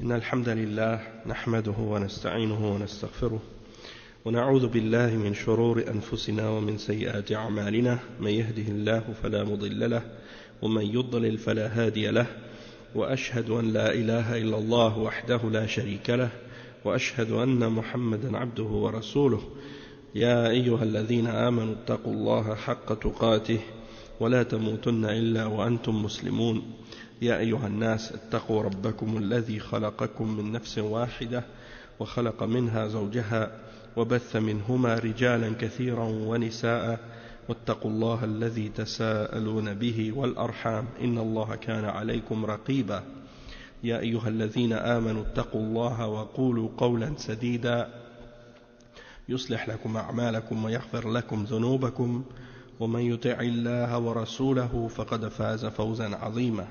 إن الحمد لله نحمده ونستعينه ونستغفره ونعوذ بالله من شرور أنفسنا ومن سيئات أعمالنا من يهده الله فلا مضل له ومن يضلل فلا هادي له وأشهد أن لا إله إلا الله وحده لا شريك له وأشهد أن محمدا عبده ورسوله يا أيها الذين آمنوا اتقوا الله حق تقاته ولا تموتن إلا وأنتم مسلمون يا أيها الناس اتقوا ربكم الذي خلقكم من نفس واحدة وخلق منها زوجها وبث منهما رجالا كثيرا ونساء واتقوا الله الذي تساءلون به والأرحام إن الله كان عليكم رقيبا يا أيها الذين آمنوا اتقوا الله وقولوا قولا سديدا يصلح لكم أعمالكم ويغفر لكم ذنوبكم ومن يطع الله ورسوله فقد فاز فوزا عظيما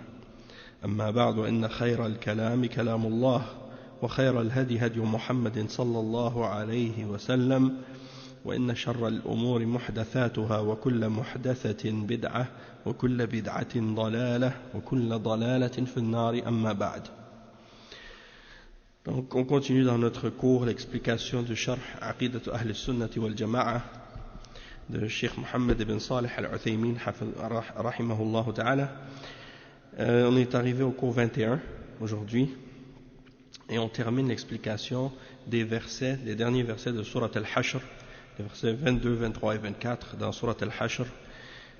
أما بعد إن خير الكلام كلام الله وخير الهدي هدي محمد صلى الله عليه وسلم وإن شر الأمور محدثاتها وكل محدثة بدعة وكل بدعة ضلالة وكل ضلالة في النار أما بعد. Donc on continue dans notre cours l'explication du Sharh Aqidat Ahl Sunnati wal Jama'a de Cheikh Mohammed ibn Salih al-Uthaymin rahimahullah ta'ala. On est arrivé au cours 21 aujourd'hui et on termine l'explication des versets, des derniers versets de Surat al-Hashr, les versets 22, 23 et 24 dans Surat al-Hashr,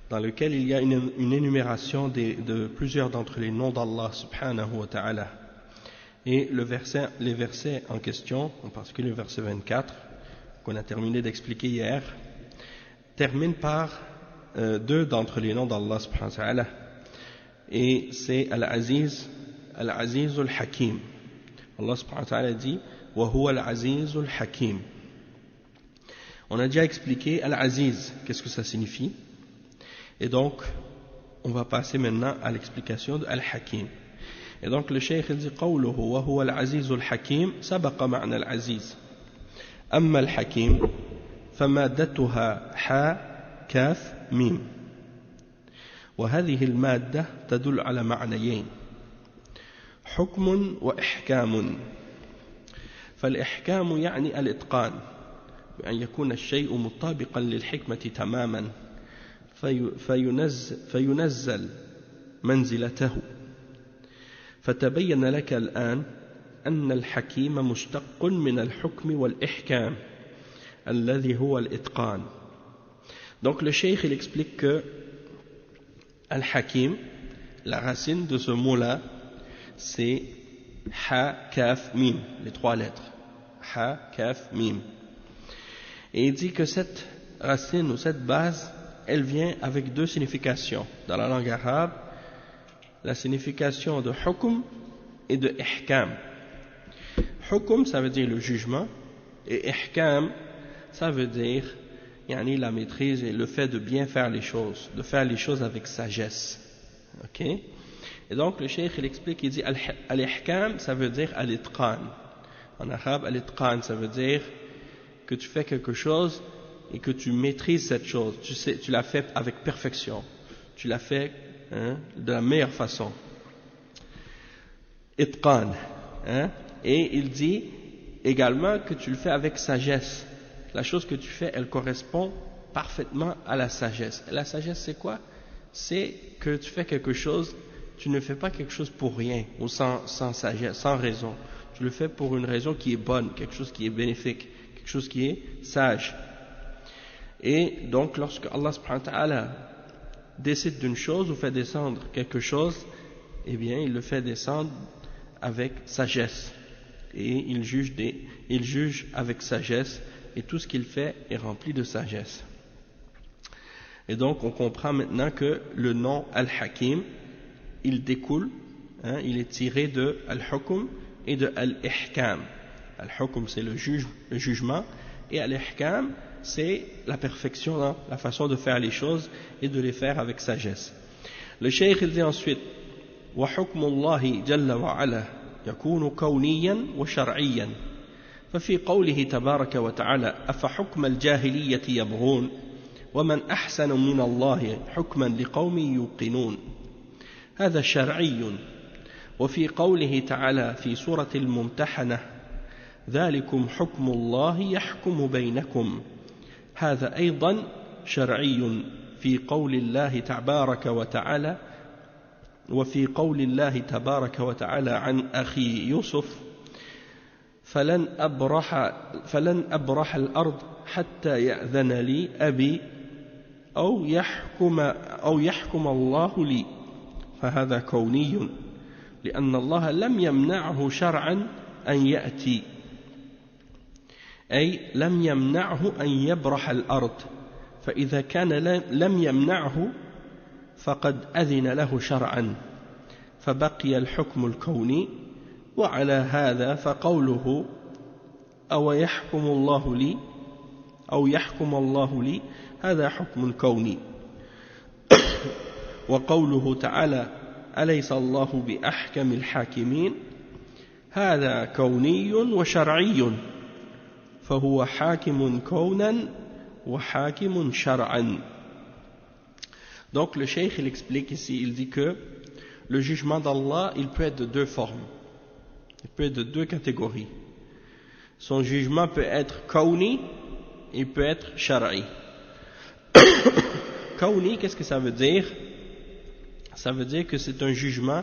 dans lequel il y a une énumération de plusieurs d'entre les noms d'Allah subhanahu wa ta'ala. Et les versets en question, en particulier le verset 24, qu'on a terminé d'expliquer hier, terminent par deux d'entre les noms d'Allah subhanahu wa ta'ala. Et c'est Al-Aziz Al-Hakim. Allah subhanahu wa ta'ala dit wa huwa Al-Aziz Al-Hakim. On a déjà expliqué Al-Aziz, qu'est-ce que ça signifie. Et donc, on va passer maintenant à l'explication de Al-Hakim. Et donc, le cheikh dit qawluhu wa huwa Al-Aziz Al-Hakim sabaqa ma'na Al-Aziz. Amma Al-Hakim فمادتها حاء كاف ميم. وهذه المادة تدل على معنيين حكم وإحكام. فالإحكام يعني الإتقان بأن يكون الشيء مطابقا للحكمة تماما فينزل منزلته. فتبين لك الآن أن الحكيم مشتق من الحكم والإحكام الذي هو الإتقان. Donc le cheikh il explique que Al-Hakim, la racine de ce mot-là, c'est Ha, Kaf, Mim, les trois lettres. Ha, Kaf, Mim. Et il dit que cette racine ou cette base, elle vient avec deux significations. Dans la langue arabe, la signification de Hukm et de Ihkam. Hukm, ça veut dire le jugement, et Ihkam, ça veut dire la maîtrise et le fait de bien faire les choses, de faire les choses avec sagesse. Ok? Et donc le cheikh il explique, il dit al-ihkam, ça veut dire al-itqan. En arabe, al-itqan, ça veut dire que tu fais quelque chose et que tu maîtrises cette chose. Tu l'as fait avec perfection. Tu l'as fait de la meilleure façon. Itqan. Et il dit également que tu le fais avec sagesse. La chose que tu fais, elle correspond parfaitement à la sagesse. Et la sagesse, c'est quoi? C'est que tu fais quelque chose, tu ne fais pas quelque chose pour rien, ou sans sagesse, sans raison. Tu le fais pour une raison qui est bonne, quelque chose qui est bénéfique, quelque chose qui est sage. Et donc, lorsque Allah subhanahu wa ta'ala décide d'une chose ou fait descendre quelque chose, eh bien, il le fait descendre avec sagesse. Et il juge avec sagesse. Et tout ce qu'il fait est rempli de sagesse. Et donc on comprend maintenant que le nom Al-Hakim, il découle, il est tiré de Al-Hukm et de Al-Ihkam. Al-Hukm c'est le jugement, et Al-Ihkam c'est la perfection, la façon de faire les choses et de les faire avec sagesse. Le cheikh il dit ensuite wa hukmullahi jalla wa ala yakunu kawniyan wa shar'iyyan. ففي قوله تبارك وتعالى أفحكم الجاهلية يبغون ومن أحسن من الله حكما لقوم يوقنون. هذا شرعي وفي قوله تعالى في سورة الممتحنة ذلكم حكم الله يحكم بينكم هذا أيضا شرعي في قول الله تبارك وتعالى وفي قول الله تبارك وتعالى عن أخي يوسف فلن أبرح الأرض حتى يأذن لي أبي أو يحكم الله لي فهذا كوني لأن الله لم يمنعه شرعا أن يأتي أي لم يمنعه أن يبرح الأرض فإذا كان لم يمنعه فقد أذن له شرعا فبقي الحكم الكوني وعلى هذا فقوله أو يحكم الله لي هذا حكم كوني وقوله تعالى أليس الله بأحكم الحاكمين هذا كوني وشرعي فهو حاكم كونا وحاكم شرعا. Donc le cheikh il explique ici, il dit que le jugement d'Allah il peut être de deux formes, il peut être de deux catégories. Son jugement peut être kauni, il peut être shar'i. Kauni, qu'est-ce que ça veut dire? Ça veut dire que c'est un jugement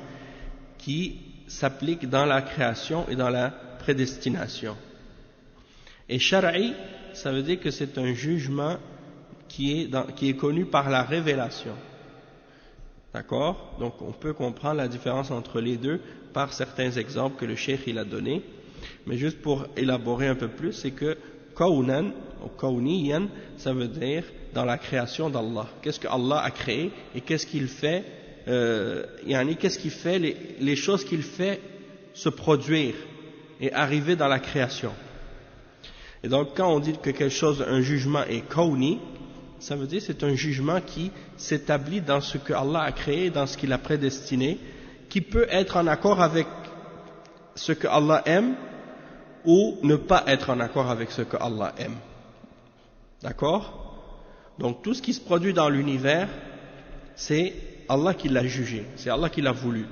qui s'applique dans la création et dans la prédestination. Et shar'i, ça veut dire que c'est un jugement qui est connu par la révélation. D'accord? Donc on peut comprendre la différence entre les deux par certains exemples que le cheikh il a donnés. Mais juste pour élaborer un peu plus, c'est que kawnan ou kawniyan, ça veut dire dans la création d'Allah. Qu'est-ce que Allah a créé et qu'est-ce qu'il fait, qu'est-ce qu'il fait, les choses qu'il fait se produire et arriver dans la création. Et donc quand on dit que quelque chose, un jugement est kawni, ça veut dire que c'est un jugement qui s'établit dans ce que Allah a créé, dans ce qu'il a prédestiné, qui peut être en accord avec ce que Allah aime ou ne pas être en accord avec ce que Allah aime. D'accord? Donc tout ce qui se produit dans l'univers, c'est Allah qui l'a jugé, c'est Allah qui l'a voulu,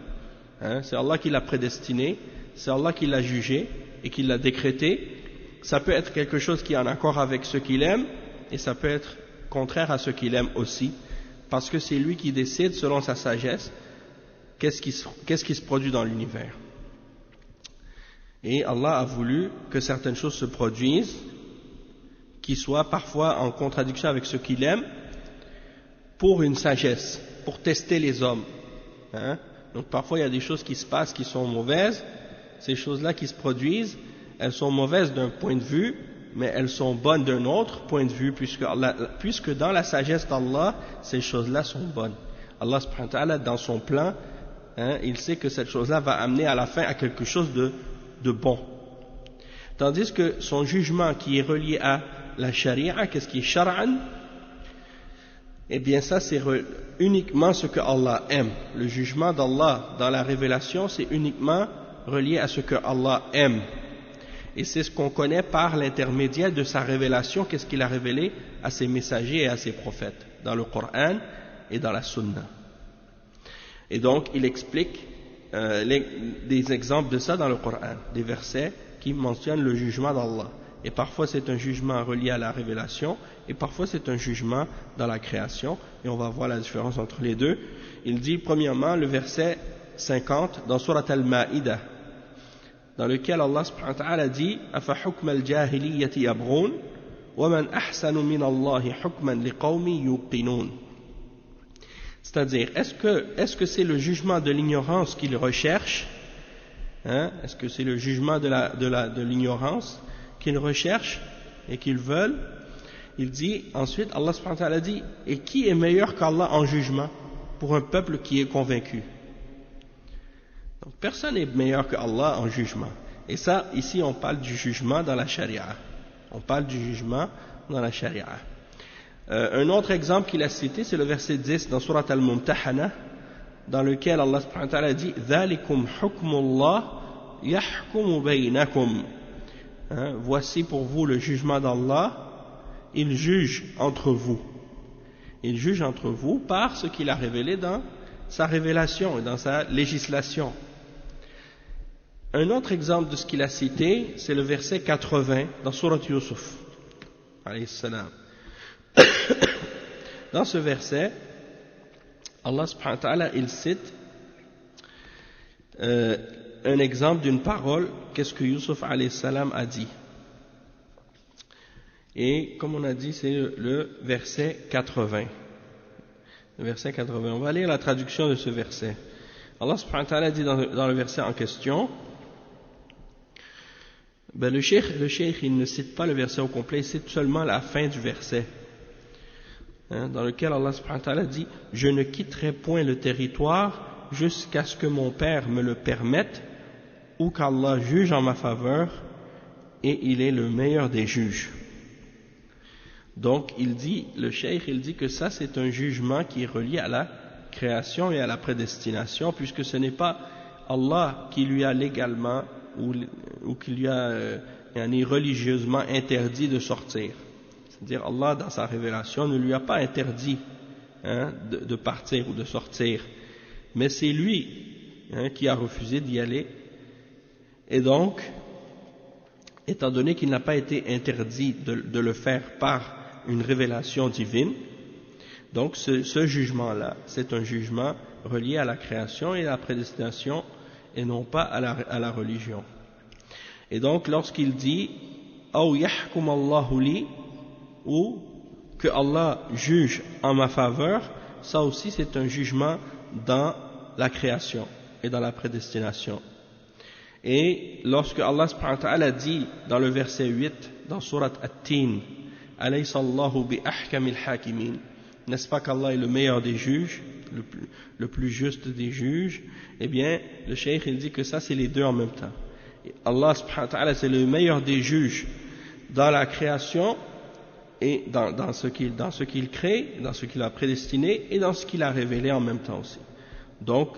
c'est Allah qui l'a prédestiné, c'est Allah qui l'a jugé et qui l'a décrété. Ça peut être quelque chose qui est en accord avec ce qu'il aime et ça peut être contraire à ce qu'il aime aussi, parce que c'est lui qui décide selon sa sagesse qu'est-ce qui se produit dans l'univers. Et Allah a voulu que certaines choses se produisent qui soient parfois en contradiction avec ce qu'il aime pour une sagesse, pour tester les hommes. Donc parfois il y a des choses qui se passent qui sont mauvaises, ces choses-là qui se produisent, elles sont mauvaises d'un point de vue, mais elles sont bonnes d'un autre point de vue, puisque dans la sagesse d'Allah, ces choses-là sont bonnes. Allah subhanahu wa ta'ala, dans son plan, il sait que cette chose-là va amener à la fin à quelque chose de bon. Tandis que son jugement qui est relié à la sharia, qu'est-ce qui est shar'an? Eh bien ça c'est uniquement ce que Allah aime. Le jugement d'Allah dans la révélation, c'est uniquement relié à ce que Allah aime. Et c'est ce qu'on connaît par l'intermédiaire de sa révélation, qu'est-ce qu'il a révélé à ses messagers et à ses prophètes, dans le Coran et dans la Sunna. Et donc il explique des exemples de ça dans le Coran, des versets qui mentionnent le jugement d'Allah. Et parfois c'est un jugement relié à la révélation, et parfois c'est un jugement dans la création, et on va voir la différence entre les deux. Il dit premièrement le verset 50 dans Surat Al-Ma'idah, dans lequel Allah subhanahu wa ta'ala dit afa hukm al-jahiliyyati yabghun wa man ahsanu min Allahi hukman liqawmin yuqinun. C'est-à-dire, est-ce que c'est le jugement de l'ignorance qu'ils recherchent, est-ce que c'est le jugement de l'ignorance qu'ils recherchent et qu'ils veulent? Il dit ensuite, Allah subhanahu wa ta'ala dit, et qui est meilleur qu'Allah en jugement pour un peuple qui est convaincu? Donc personne n'est meilleur que Allah en jugement. Et ça, ici on parle du jugement dans la charia. On parle du jugement dans la charia. Un autre exemple qu'il a cité, c'est le verset 10 dans Surat Al-Mumtahana, dans lequel Allah subhanahu wa ta'ala dit ذَلِكُمْ حُكْمُ اللَّهِ يَحْكُمُ بَيْنَكُمْ. Voici pour vous le jugement d'Allah, il juge entre vous. Il juge entre vous par ce qu'il a révélé dans sa révélation et dans sa législation. Un autre exemple de ce qu'il a cité, c'est le verset 80 dans Surat Yusuf, alayhi salam. Dans ce verset, Allah subhanahu wa ta'ala, il cite un exemple d'une parole, qu'est-ce que Yusuf alayhi salam a dit. Et comme on a dit, c'est le verset 80. Le verset 80. On va lire la traduction de ce verset. Allah subhanahu wa ta'ala dit dans le verset en question, le cheikh, il ne cite pas le verset au complet, il cite seulement la fin du verset, dans lequel Allah subhanahu wa ta'ala dit « Je ne quitterai point le territoire jusqu'à ce que mon père me le permette ou qu'Allah juge en ma faveur et il est le meilleur des juges. » Donc le cheikh il dit que ça c'est un jugement qui est relié à la création et à la prédestination, puisque ce n'est pas Allah qui lui a légalement ou qui lui a religieusement interdit de sortir. C'est-à-dire Allah dans sa révélation ne lui a pas interdit de partir ou de sortir, mais c'est lui qui a refusé d'y aller. Et donc, étant donné qu'il n'a pas été interdit de le faire par une révélation divine, donc ce jugement-là, c'est un jugement relié à la création et à la prédestination et non pas à la religion. Et donc lorsqu'il dit « Aw yahkum Allahu li » ou que Allah juge en ma faveur, ça aussi c'est un jugement dans la création et dans la prédestination. Et lorsque Allah subhanahu wa ta'ala dit dans le verset 8 dans Surat At-Tin « Alaysa Allahu bi ahkamil hakimin » n'est-ce pas qu'Allah est le meilleur des juges, le plus juste des juges? Eh bien, le cheikh il dit que ça c'est les deux en même temps. Allah subhanahu wa ta'ala c'est le meilleur des juges dans la création et dans ce qu'il crée, dans ce qu'il a prédestiné et dans ce qu'il a révélé en même temps aussi. Donc,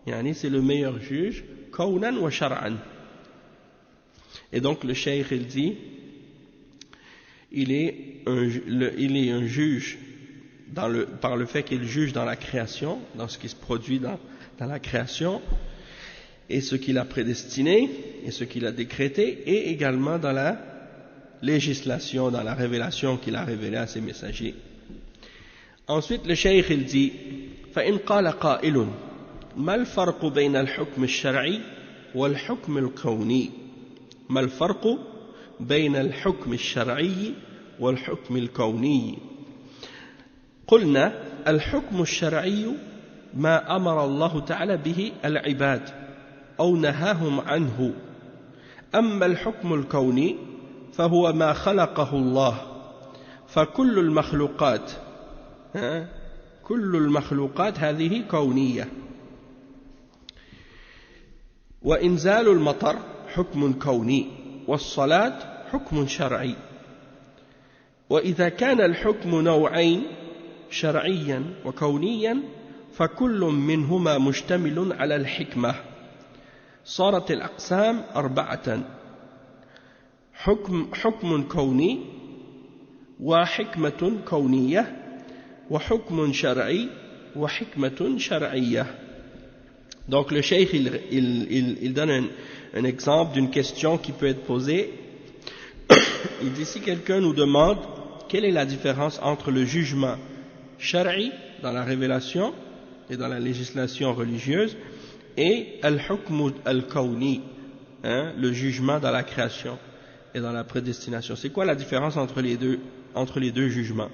c'est le meilleur juge, kawnan wa shar'an. Et donc le cheikh il dit, il est un juge par le fait qu'il juge dans la création, dans ce qui se produit dans la création, et ce qu'il a prédestiné, et ce qu'il a décrété, et également dans la législation, dans la révélation qu'il a révélée à ses messagers. Ensuite, le cheikh il dit, فَإِنْ قَالَ قَائِلٌ مَا الْفَرْقُ بَيْنَ الْحُكْمِ الشَّرْعِي وَالْحُكْمِ الْكَوْنِي ما الفرق بين الحكم الشرعي والحكم الكوني؟ قلنا الحكم الشرعي ما أمر الله تعالى به العباد أو نهاهم عنه، أما الحكم الكوني فهو ما خلقه الله، فكل المخلوقات هذه كونية. وإنزال المطر حكم كوني، والصلاة حكم شرعي. وإذا كان الحكم نوعين شرعيا وكونيا فكل منهما مشتمل على الحكمة. صارت الأقسام 4: حكم كوني وحكمة كونية وحكم شرعي وحكمة شرعية. Donc le cheikh il donne un exemple d'une question qui peut être posée. Il dit, si quelqu'un nous demande quelle est la différence entre le jugement shari dans la révélation et dans la législation religieuse et al-hukm al-kawni, le jugement dans la création et dans la prédestination, c'est quoi la différence entre les deux jugements?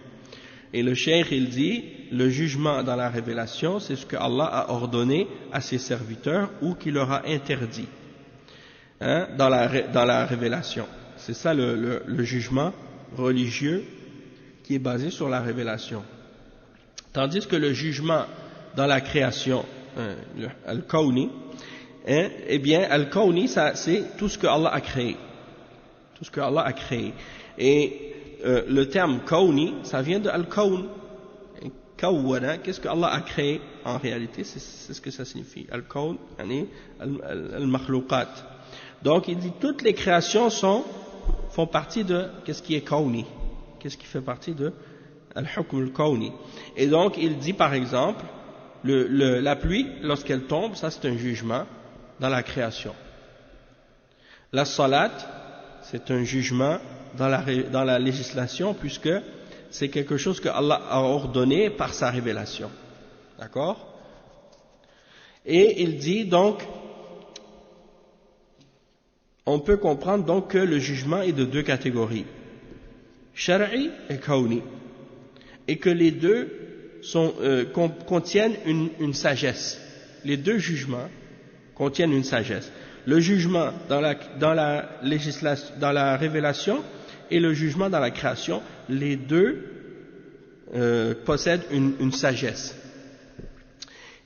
Et le cheikh il dit, le jugement dans la révélation, c'est ce que Allah a ordonné à ses serviteurs ou qu'il leur a interdit dans la révélation. C'est ça le jugement religieux qui est basé sur la révélation. Tandis que le jugement dans la création, al-kawni, eh bien al-kawni, c'est tout ce que Allah a créé. Tout ce que Allah a créé. Et le terme kawni, ça vient de al-kawn. Kawwana, qu'est-ce que Allah a créé en réalité? C'est ce que ça signifie. Al-kawn, al-makhlouqat. Donc il dit toutes les créations font partie de qu'est-ce qui est kawni, qu'est-ce qui fait partie de al-hukm al-kawni. Et donc il dit par exemple la pluie lorsqu'elle tombe, ça c'est un jugement dans la création. La salat, c'est un jugement dans la législation, puisque c'est quelque chose que Allah a ordonné par sa révélation. D'accord? Et il dit donc, on peut comprendre donc que le jugement est de deux catégories, shar'i et kauni, et que les deux contiennent une sagesse. Les deux jugements contiennent une sagesse. Le jugement dans la législation, dans la révélation, et le jugement dans la création, les deux possèdent une sagesse.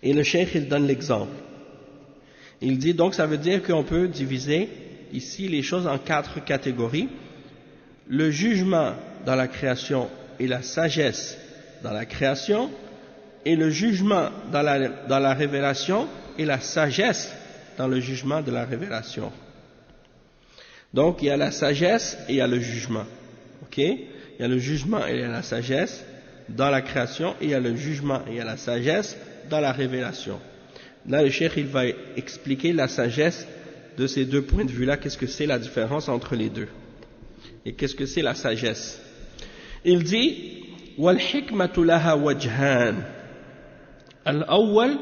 Et le cheikh, il donne l'exemple. Il dit donc, ça veut dire qu'on peut diviser ici les choses en 4 catégories. Le jugement dans la création et la sagesse dans la création, et le jugement dans la révélation et la sagesse dans le jugement de la révélation. Donc il y a la sagesse et il y a le jugement. Ok? Il y a le jugement et il y a la sagesse dans la création, et il y a le jugement et il y a la sagesse dans la révélation. Là, le cheikh, il va expliquer la sagesse de ces deux points de vue-là. Qu'est-ce que c'est la différence entre les deux? Et qu'est-ce que c'est la sagesse? Il dit وَالْحِكْمَةُ لَهَا وَجْهَانِ الأول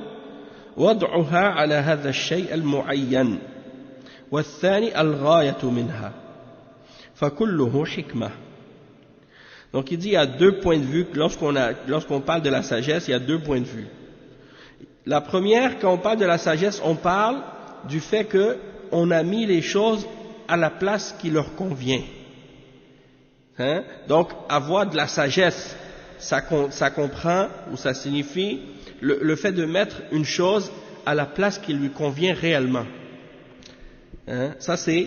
وضعها على هذا الشيء المعين والثاني الغاية منها فكله حكمة. Donc il dit il y a deux points de vue. Lorsqu'on parle de la sagesse, il y a deux points de vue. La première, quand on parle de la sagesse, on parle du fait qu'on a mis les choses à la place qui leur convient. Hein? Donc avoir de la sagesse, ça comprend ou ça signifie le fait de mettre une chose à la place qui lui convient réellement. Hein? Ça c'est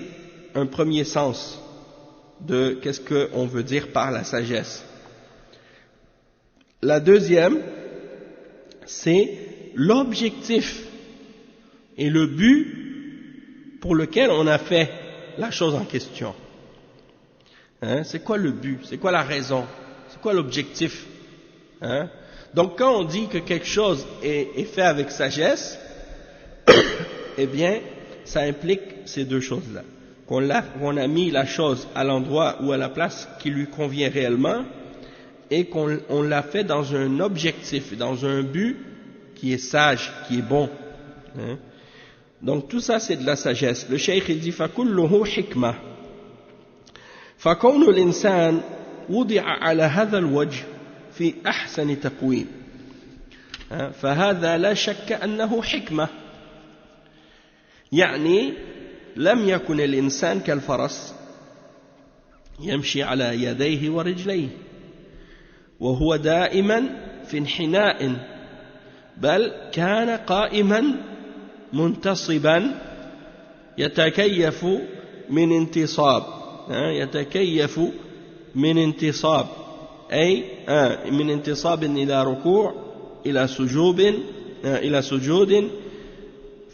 un premier sens de qu'est-ce qu'on veut dire par la sagesse. La deuxième, c'est l'objectif et le but pour lequel on a fait la chose en question. Hein? C'est quoi le but? C'est quoi la raison? C'est quoi l'objectif? Hein? Donc quand on dit que quelque chose est fait avec sagesse, eh bien ça implique ces deux choses-là. Qu'on a mis la chose à l'endroit ou à la place qui lui convient réellement, et qu'on l'a fait dans un objectif, dans un but qui est sage, qui est bon. Hein? Donc tout ça c'est de la sagesse. Le cheikh il dit فَكُلُّهُ حِكْمَةٌ فَكَوْنُ الْإِنسَانِ وُضِعَ عَلَى هَذَا الْوَجْهِ في أحسن تقويم فهذا لا شك أنه حكمة. يعني لم يكن الإنسان كالفرس يمشي على يديه ورجليه وهو دائما في انحناء، بل كان قائما منتصبا يتكيف من انتصاب أي من انتصاب إلى ركوع إلى سجود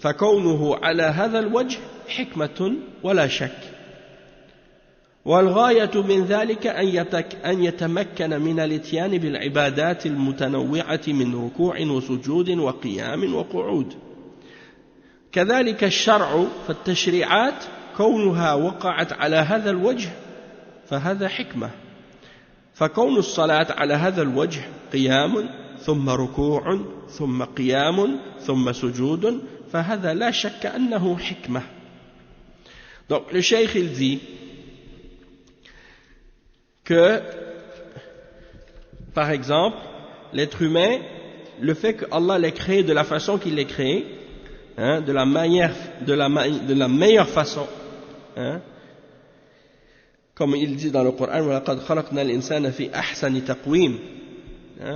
فكونه على هذا الوجه حكمة ولا شك. والغاية من ذلك أن يتمكن من الاتيان بالعبادات المتنوعة من ركوع وسجود وقيام وقعود. كذلك الشرع فالتشريعات كونها وقعت على هذا الوجه فهذا حكمة. فكون الصلاة على هذا الوجه قيام ثم ركوع ثم قيام ثم سجود فهذا لا شك أنه حكمة. Donc le cheikh il dit que par exemple l'être humain, le fait que Allah l'ait créé de la façon qu'il l'ait créé, hein, de la meilleure façon, hein, comme il dit dans le Coran وَلَقَدْ خَلَقْنَا الْإِنسَانَ فِي أَحْسَنِ تَقْوِيمٍ.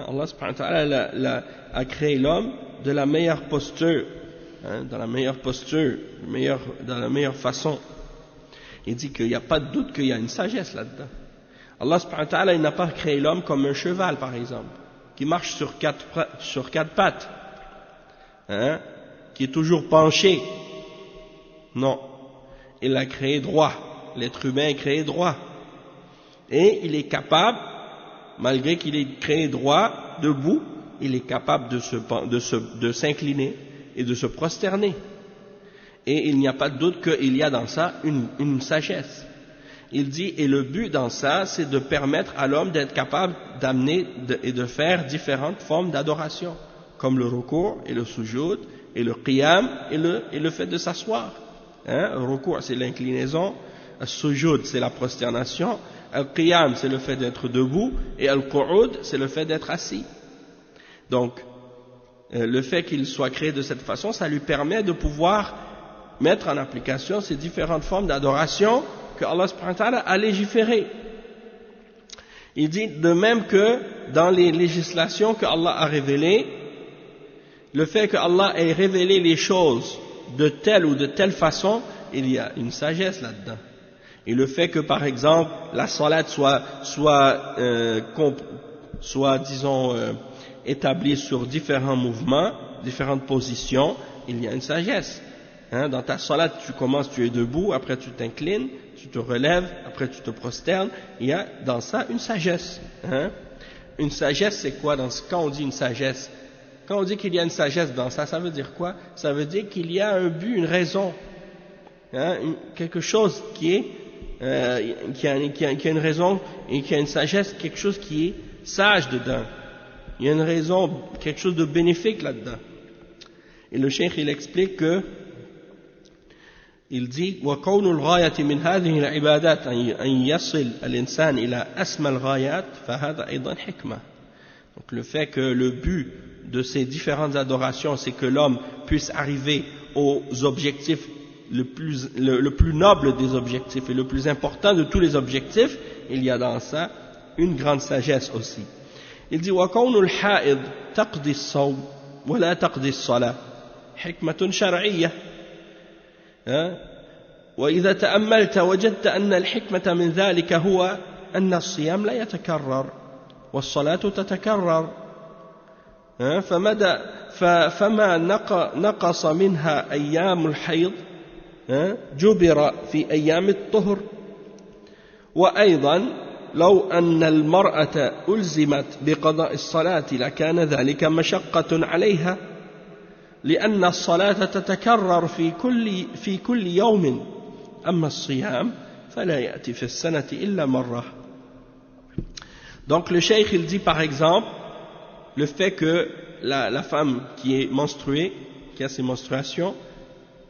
Allah subhanahu wa ta'ala a créé l'homme de la meilleure posture, hein, dans la meilleure posture, dans la meilleure façon. Il dit qu'il n'y a pas de doute qu'il y a une sagesse là-dedans. Allah subhanahu wa ta'ala, il n'a pas créé l'homme comme un cheval par exemple, qui marche sur quatre pattes, hein, qui est toujours penché. Non, il l'a créé droit. L'être humain est créé droit. Et il est capable, malgré qu'il est créé droit, debout, il est capable de s'incliner et de se prosterner. Et il n'y a pas de doute qu'il y a dans ça une sagesse. Il dit, et le but dans ça, c'est de permettre à l'homme d'être capable d'amener et de faire différentes formes d'adoration, comme le ruku' et le sujoud, et le qiyam, et le fait de s'asseoir. Le ruku' c'est l'inclinaison, le sujoud c'est la prosternation, le qiyam c'est le fait d'être debout, et le qu'ud c'est le fait d'être assis. Donc, le fait qu'il soit créé de cette façon, ça lui permet de pouvoir mettre en application ces différentes formes d'adoration que Allah subhanahu wa ta'ala a légiféré. Il dit de même que dans les législations que Allah a révélées, le fait que Allah ait révélé les choses de telle ou de telle façon, il y a une sagesse là-dedans. Et le fait que par exemple la salat soit disons établie sur différents mouvements, différentes positions, il y a une sagesse. Dans ta salat, tu es debout, après tu t'inclines, tu te relèves, après tu te prosternes. Il y a dans ça une sagesse. Une sagesse, c'est quoi quand on dit une sagesse? Quand on dit qu'il y a une sagesse dans ça, ça veut dire quoi? Ça veut dire qu'il y a un but, une raison, quelque chose qui a une raison et qui a une sagesse, quelque chose qui est sage dedans. Il y a une raison, quelque chose de bénéfique là-dedans. Et le cheikh il explique que il dit وَكَوْنُ الْغَايَةِ مِنْ هَذِهِ الْعِبَادَاتِ أَنْ يَصِلْ الْإِنسَانِ إِلَى أَسْمَى الْغَايَاتِ فَهَذَا أَيْضًا حِكْمَةٌ. Donc le fait que le but de ces différentes adorations, c'est que l'homme puisse arriver aux objectifs le plus noble des objectifs et le plus important de tous les objectifs, il y a dans ça une grande sagesse aussi. Il dit وَكَوْنُ الْحَائِضِ تَقْضِي الصَّوْمِ وَلَا تَقْضِي الصَّلَاةِ حِكْمَةٌ شَرْعِيَّةٌ. وإذا تأملت وجدت أن الحكمة من ذلك هو أن الصيام لا يتكرر والصلاة تتكرر فما نقص منها أيام الحيض جبر في أيام الطهر. وأيضا لو أن المرأة ألزمت بقضاء الصلاة لكان ذلك مشقة عليها لأن الصلاة تتكرر في كل يوم أما الصيام فلا يأتي في السنة إلا مرة. Donc le cheikh il dit par exemple le fait que la femme qui est menstruée, qui a ses menstruations,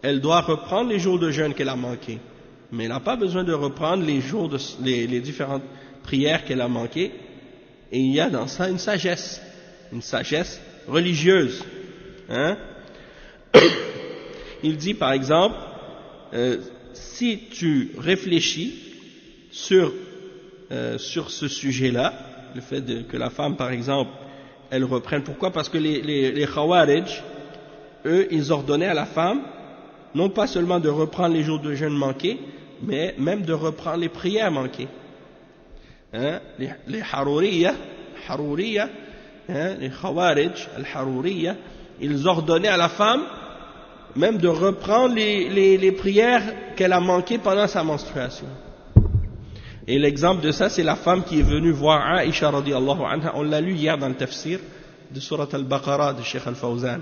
elle doit reprendre les jours de jeûne qu'elle a manqués, mais elle n'a pas besoin de reprendre les différentes prières qu'elle a manquées. Et il y a dans ça une sagesse religieuse. Il dit par exemple, si tu réfléchis sur ce sujet-là, le fait que la femme par exemple, elle reprenne, pourquoi? Parce que les Khawarij, eux, ils ordonnaient à la femme, non pas seulement de reprendre les jours de jeûne manqués, mais même de reprendre les prières manquées. Les Haruriya, les Khawarij, al-Haruriya, ils ordonnaient à la femme même de reprendre les prières qu'elle a manquées pendant sa menstruation. Et l'exemple de ça, c'est la femme qui est venue voir Aïcha radiyallahu anha. On l'a lu hier dans le tafsir de Surat al-Baqarah de Cheikh al-Fawzan.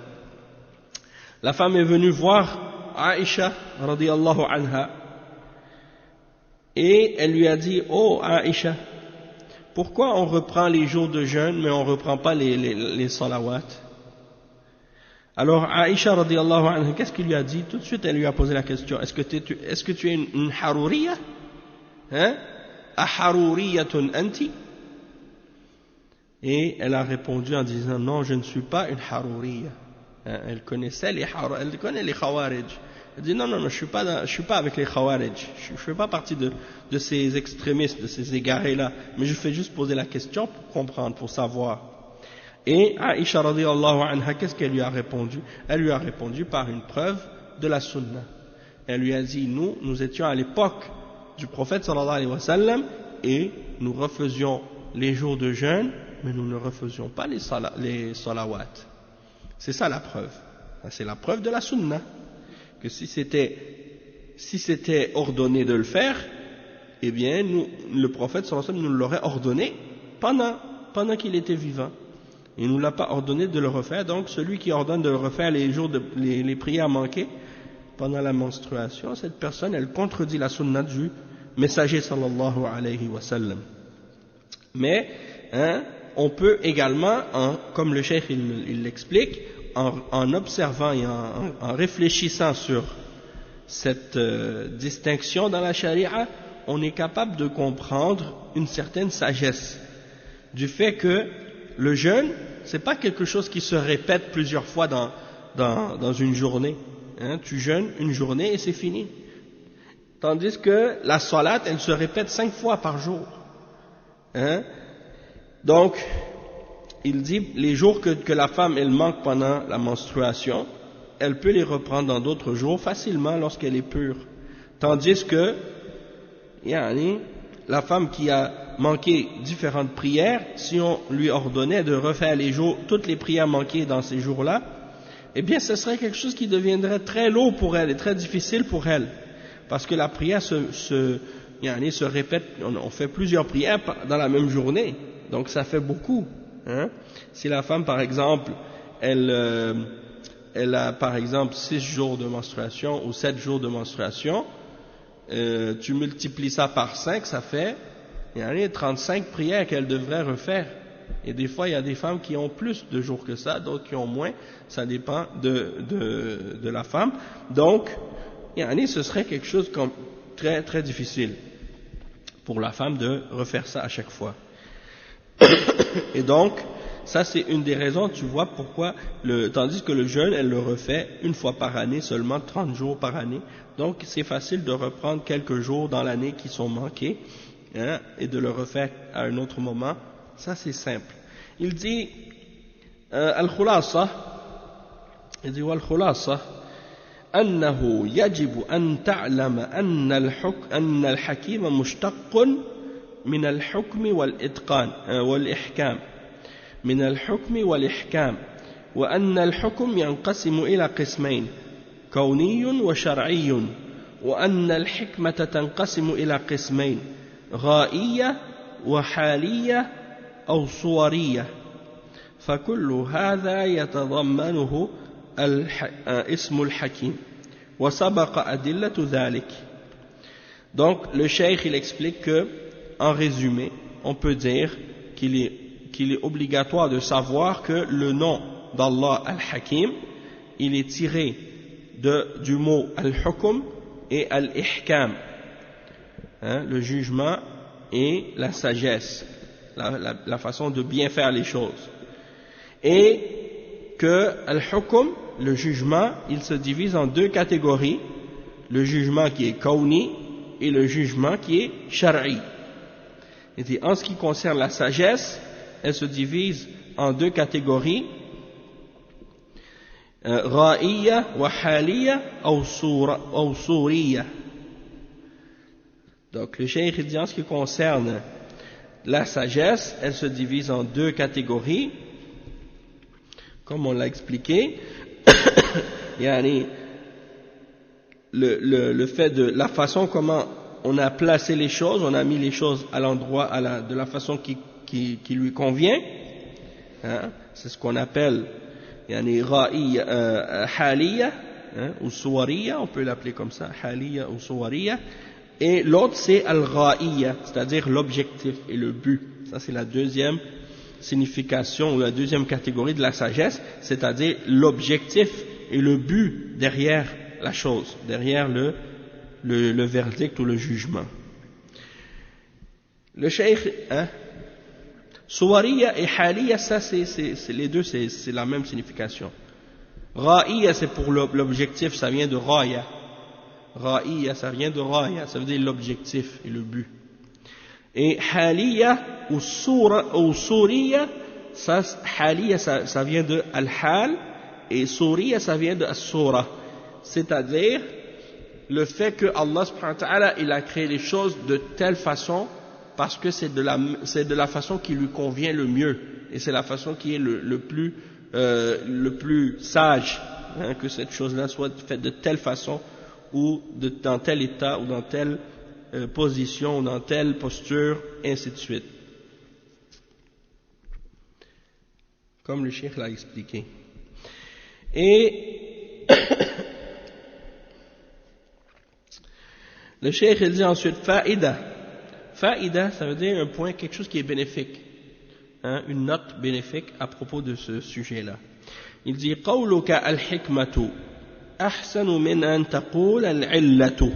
La femme est venue voir Aïcha radiyallahu anha et elle lui a dit: oh Aïcha, pourquoi on reprend les jours de jeûne mais on ne reprend pas les salawats? Alors Aïcha radiyallahu anha, qu'est-ce qu'il lui a dit? Tout de suite elle lui a posé la question: est-ce que tu es une Haruriya? Aharuriyatun anti? Et elle a répondu en disant: non, je ne suis pas une Haruriya. Elle connaît les Khawarij. Elle dit: non, je suis pas avec les Khawarij. Je fais pas partie de ces extrémistes, de ces égarés-là. Mais je fais juste poser la question pour comprendre, pour savoir. Et Aïcha radiyallahu anha, qu'est-ce qu'elle lui a répondu? Elle lui a répondu par une preuve de la sunna. Elle lui a dit: nous étions à l'époque du prophète sallallahu alayhi wa sallam et nous refaisions les jours de jeûne, mais nous ne refaisions pas les salawats. C'est ça la preuve. C'est la preuve de la sunna. Que si c'était ordonné de le faire, eh bien, le prophète sallallahu alayhi wa sallam nous l'aurait ordonné pendant qu'il était vivant. Il ne nous l'a pas ordonné de le refaire. Donc, celui qui ordonne de le refaire les prières manquées pendant la menstruation, cette personne, elle contredit la sunna du messager sallallahu alayhi wa sallam. Mais, on peut également, comme le cheikh il l'explique, en observant et en réfléchissant sur cette distinction dans la charia, on est capable de comprendre une certaine sagesse du fait que le jeûne, c'est pas quelque chose qui se répète plusieurs fois dans une journée. Tu jeûnes une journée et c'est fini. Tandis que la salat, elle se répète 5 fois par jour. Donc, il dit, les jours que la femme, elle manque pendant la menstruation, elle peut les reprendre dans d'autres jours facilement lorsqu'elle est pure. Tandis que, la femme qui a manqué différentes prières, si on lui ordonnait de refaire toutes les prières manquées dans ces jours-là, eh bien, ce serait quelque chose qui deviendrait très lourd pour elle et très difficile pour elle. Parce que la prière se répète, on fait plusieurs prières dans la même journée. Donc, ça fait beaucoup. Si la femme, par exemple, elle a, par exemple, 6 jours de menstruation ou 7 jours de menstruation, tu multiplies ça par 5, ça fait 35 prières qu'elle devrait refaire. Et des fois, il y a des femmes qui ont plus de jours que ça, d'autres qui ont moins, ça dépend de la femme. Donc, ce serait quelque chose comme très très difficile pour la femme de refaire ça à chaque fois. Et donc, ça c'est une des raisons, tu vois, pourquoi, tandis que le jeûne, elle le refait une fois par année, seulement 30 jours par année. Donc, c'est facile de reprendre quelques jours dans l'année qui sont manqués, et de le refaire à un autre moment. Ça, c'est simple. Il dit, Al-Khulasa, il dit, Wal-Khulasa, أنه يجب أن تعلم أن الحكيم مشتق من الحكم والإتقان والإحكام من الحكم والإحكام وأن الحكم ينقسم إلى قسمين كوني وشرعي وأن الحكمة تنقسم إلى قسمين غائية وحالية أو صورية فكل هذا يتضمنه اسم الحكيم وسبق أدلة ذلك. Donc le cheikh il explique que, en résumé, on peut dire qu'il est obligatoire de savoir que le nom d'Allah Al-Hakim, il est tiré du mot Al-Hukm et Al-Ihkam, le jugement et la sagesse, la façon de bien faire les choses. Et que Al-Hukm, le jugement, il se divise en 2 catégories, le jugement qui est Kawni et le jugement qui est Shar'i. Et en ce qui concerne la sagesse, elle se divise en 2 catégories, Ra'iyya wa Haliyya ou Suriyya. Donc le cheikh dit en ce qui concerne la sagesse, elle se divise en 2 catégories, comme on l'a expliqué. Le fait de la façon comment on a placé les choses, on a mis les choses à l'endroit, de la façon qui lui convient, c'est ce qu'on appelle Haliya ou Suwariya, on peut l'appeler comme ça, Haliya ou Suwariya, et l'autre c'est Al-Ra'iyya, c'est-à-dire l'objectif et le but. Ça c'est la deuxième signification ou la deuxième catégorie de la sagesse, c'est-à-dire l'objectif et le but derrière la chose, derrière le verdict ou le jugement. Le cheikh, Suwariya et Haliya, ça c'est les deux, c'est la même signification. Ra'iyya c'est pour l'objectif, ça vient de Ra'ya. Ra'iyya ça vient de Ra'ya, ça veut dire l'objectif et le but. Et Haliya ou Suriya, Haliya ça vient de Al-Hal et Suriya ça vient de As-Sura, c'est-à-dire le fait que Allah subhanahu wa ta'ala il a créé les choses de telle façon parce que c'est de la façon qui lui convient le mieux et c'est la façon qui est le plus sage, que cette chose-là soit faite de telle façon ou dans tel état ou dans telle position ou dans telle posture, ainsi de suite. Comme le cheikh l'a expliqué. Et Le cheikh il dit ensuite faïda. Faïda, ça veut dire un point, quelque chose qui est bénéfique, hein, une note bénéfique à propos de ce sujet-là. Il dit قولك الحكمة أحسن من أن تقول العلة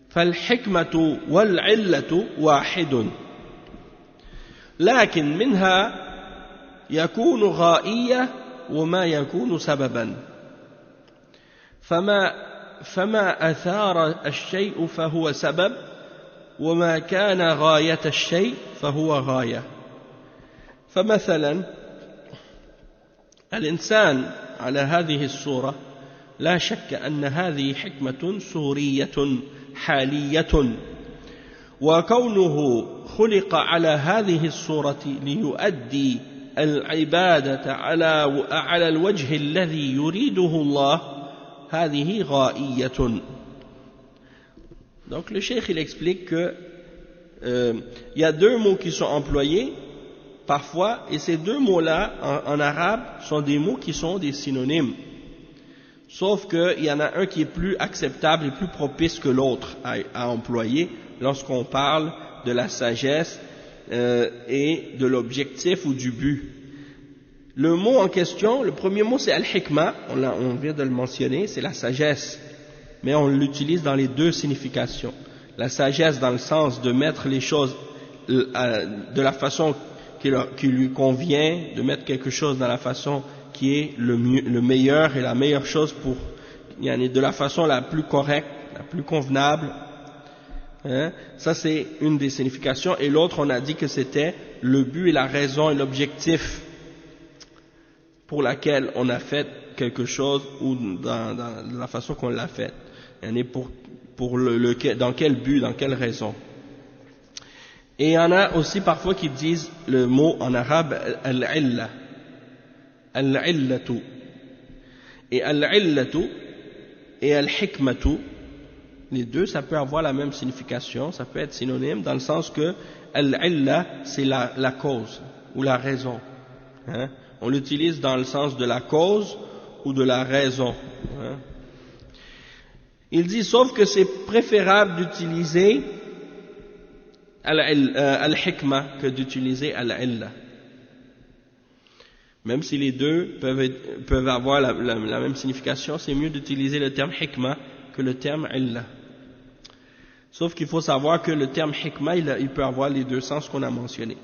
فالحكمة والعلة واحد لكن منها يكون غائية وما يكون سببا فما أثار الشيء فهو سبب وما كان غاية الشيء فهو غاية فمثلا الإنسان على هذه الصورة لا شك أن هذه حكمة صورية حالية وكونه خلق على هذه الصورة ليؤدي العبادة على الوجه الذي يريده الله هذه غائية. Donc le cheikh il explique que y a deux mots qui sont employés parfois et ces deux mots-là en arabe sont des mots qui sont des synonymes. Sauf qu'il y en a un qui est plus acceptable et plus propice que l'autre à employer lorsqu'on parle de la sagesse et de l'objectif ou du but. Le mot en question, le premier mot c'est al-hikma, on vient de le mentionner, c'est la sagesse, mais on l'utilise dans les deux significations. La sagesse dans le sens de mettre les choses de la façon qui lui convient, de mettre quelque chose dans la façon qui est le meilleur et la meilleure chose pour, de la façon la plus correcte, la plus convenable. Hein? Ça c'est une des significations. Et l'autre, on a dit que c'était le but et la raison et l'objectif pour laquelle on a fait quelque chose ou dans la façon qu'on l'a fait. Dans quel but, dans quelle raison. Et il y en a aussi parfois qui disent le mot en arabe al-illa. Al-illatu. Et al-illatu et al-hikmatu, les deux ça peut avoir la même signification, ça peut être synonyme dans le sens que al-illa c'est la cause ou la raison. Hein? On l'utilise dans le sens de la cause ou de la raison. Hein? Il dit sauf que c'est préférable d'utiliser al-hikma que d'utiliser al-illa. Même si les deux peuvent avoir la même signification, c'est mieux d'utiliser le terme hikma que le terme illa. Sauf qu'il faut savoir que le terme hikma, il peut avoir les deux sens qu'on a mentionnés.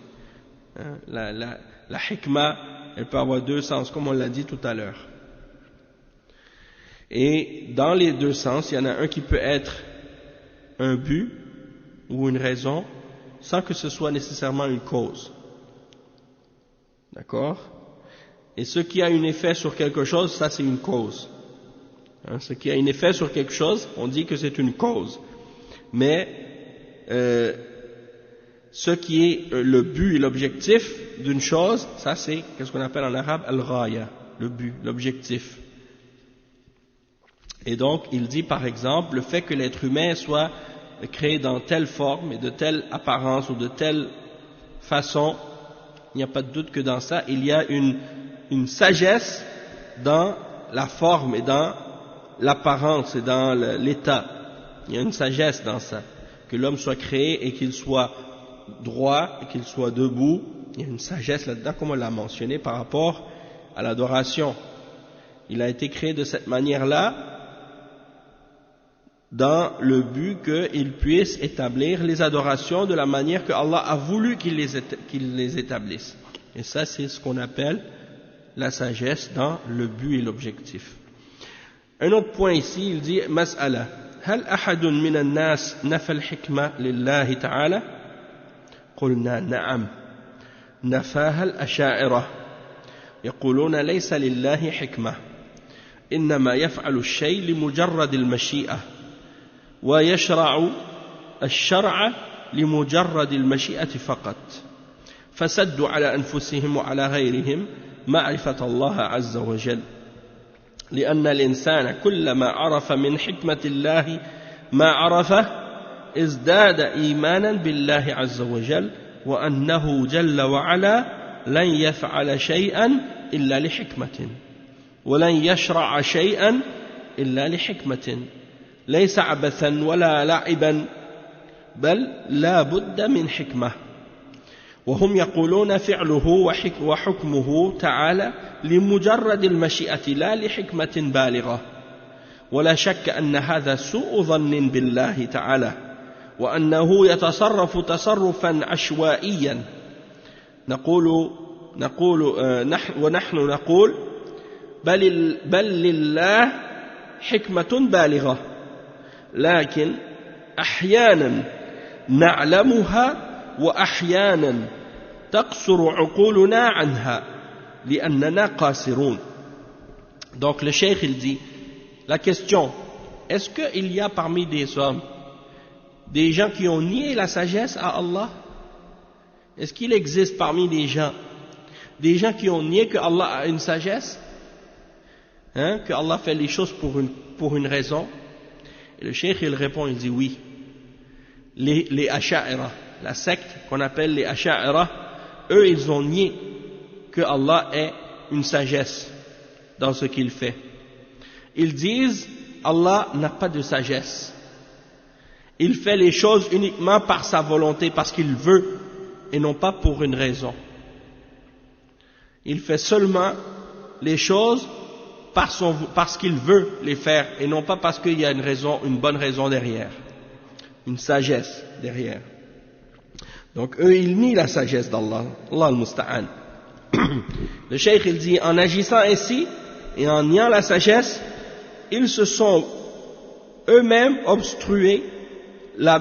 Hein? La hikma, elle peut avoir deux sens, comme on l'a dit tout à l'heure. Et dans les deux sens, il y en a un qui peut être un but ou une raison, sans que ce soit nécessairement une cause. D'accord? Et ce qui a un effet sur quelque chose, ça c'est une cause. Hein, ce qui a un effet sur quelque chose, on dit que c'est une cause. Mais ce qui est le but et l'objectif d'une chose, ça c'est ce qu'on appelle en arabe al-ghaya, le but, l'objectif. Et donc il dit par exemple le fait que l'être humain soit créé dans telle forme et de telle apparence ou de telle façon, il n'y a pas de doute que dans ça il y a une sagesse dans la forme et dans l'apparence et dans l'état. Il y a une sagesse dans ça. Que l'homme soit créé et qu'il soit droit et qu'il soit debout, il y a une sagesse là-dedans, comme on l'a mentionné par rapport à l'adoration. Il a été créé de cette manière-là dans le but qu'il puisse établir les adorations de la manière que Allah a voulu qu'il les établisse. Et ça, c'est ce qu'on appelle la sagesse dans le but et l'objectif. Un autre point ici, il dit mas'ala. هل أحد من الناس نفى الحكمة لله تعالى؟ قلنا نعم نفاها الأشاعرة يقولون ليس لله حكمة إنما يفعل الشيء لمجرد المشيئة ويشرع الشرع لمجرد المشيئة فقط فسدوا على أنفسهم وعلى غيرهم معرفة الله عز وجل لأن الإنسان كلما عرف من حكمة الله ما عرفه ازداد إيمانا بالله عز وجل وأنه جل وعلا لن يفعل شيئا إلا لحكمة ولن يشرع شيئا إلا لحكمة ليس عبثا ولا لعبا بل لا بد من حكمة وهم يقولون فعله وحكمه تعالى لمجرد المشيئة لا لحكمة بالغة ولا شك أن هذا سوء ظن بالله تعالى وأنه يتصرف تصرفا عشوائيا ونحن نقول بل لله حكمة بالغة لكن أحيانا نعلمها وأحيانا تقصر عقولنا عنها لأننا قاصرون. Donc le cheikh il dit, la question, est-ce qu'il y a parmi des hommes des gens qui ont nié la sagesse à Allah? Est-ce qu'il existe parmi des gens qui ont nié que Allah a une sagesse, que Allah fait les choses pour une raison? Et le cheikh il répond, il dit oui. Les Asha'ira, la secte qu'on appelle les Asha'ira, eux ils ont nié que Allah ait une sagesse dans ce qu'il fait. Ils disent Allah n'a pas de sagesse. Il fait les choses uniquement par sa volonté, parce qu'il veut, et non pas pour une raison. Il fait seulement les choses parce qu'il veut les faire, et non pas parce qu'il y a une bonne raison derrière, une sagesse derrière. Donc eux ils nient la sagesse d'Allah, Allah al-Musta'an. Le cheikh il dit, en agissant ainsi et en niant la sagesse, ils se sont eux-mêmes obstrués la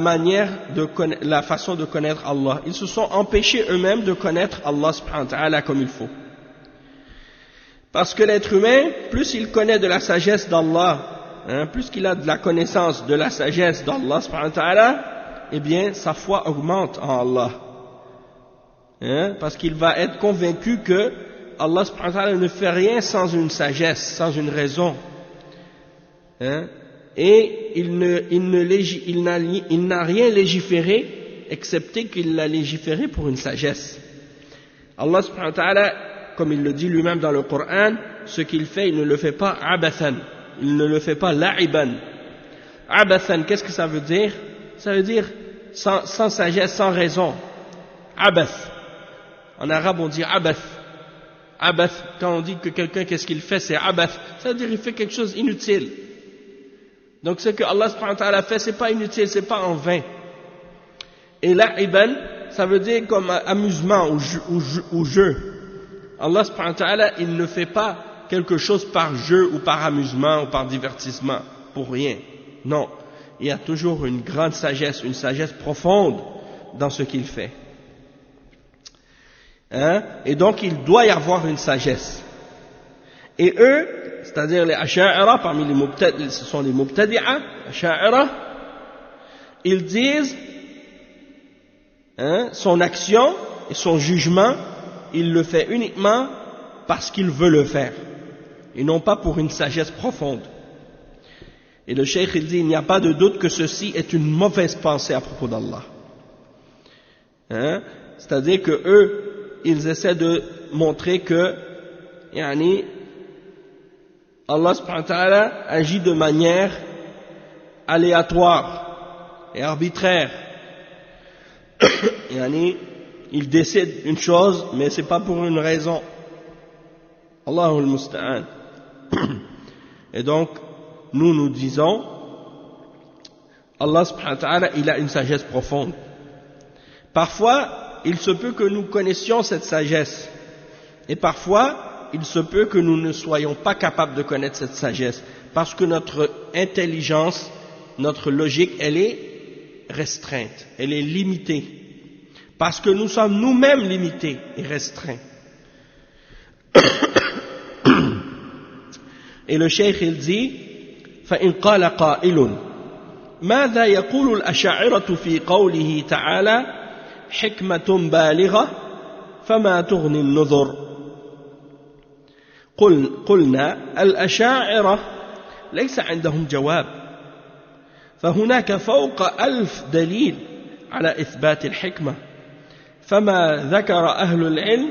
façon de connaître Allah. Ils se sont empêchés eux-mêmes de connaître Allah subhanahu wa ta'ala comme il faut. Parce que l'être humain, plus il connaît de la sagesse d'Allah, plus qu'il a de la connaissance de la sagesse d'Allah subhanahu wa ta'ala, eh bien sa foi augmente en Allah. Parce qu'il va être convaincu que Allah subhanahu wa ta'ala ne fait rien sans une sagesse, sans une raison. Et il n'a rien légiféré excepté qu'il l'a légiféré pour une sagesse. Allah subhanahu wa ta'ala, comme il le dit lui-même dans le Coran, ce qu'il fait, il ne le fait pas abathan, il ne le fait pas la'iban. Abathan, qu'est-ce que ça veut dire? Ça veut dire sans sagesse, sans raison. Abath. En arabe on dit abath. Abath, quand on dit que quelqu'un qu'est-ce qu'il fait, c'est abath. Ça veut dire qu'il fait quelque chose inutile. Donc ce que Allah subhanahu wa ta'ala fait, c'est pas inutile, c'est pas en vain. Et la'iban, ça veut dire comme amusement ou jeu. Allah subhanahu wa ta'ala, il ne fait pas quelque chose par jeu ou par amusement ou par divertissement, pour rien. Non, il y a toujours une grande sagesse, une sagesse profonde dans ce qu'il fait. Et donc il doit y avoir une sagesse. Et eux, c'est-à-dire les Asha'ira, parmi les Mubtadi'a, ce sont les Mubtadi'a, Asha'ira, ils disent, son action et son jugement, il le fait uniquement parce qu'il veut le faire, et non pas pour une sagesse profonde. Et le cheikh il dit, il n'y a pas de doute que ceci est une mauvaise pensée à propos d'Allah. C'est-à-dire que eux, ils essaient de montrer que, Allah subhanahu wa ta'ala agit de manière aléatoire et arbitraire. Il décide une chose, mais c'est pas pour une raison. Allahu al-Musta'an. Et donc, nous disons, Allah subhanahu wa ta'ala, il a une sagesse profonde. Parfois, il se peut que nous connaissions cette sagesse. Et parfois, il se peut que nous ne soyons pas capables de connaître cette sagesse. Parce que notre intelligence, notre logique, elle est restreinte. Elle est limitée. Parce que nous sommes nous-mêmes limités et restreints. Et le cheikh, il dit, فَإِنْ قَالَ قَائِلٌ ماذا يقول الأشاعرة في قوله تعالى حكمة بالغة فما تغني النذر قلنا الأشاعرة ليس عندهم جواب فهناك فوق 1000 دليل على إثبات الحكمة فما ذكر أهل العلم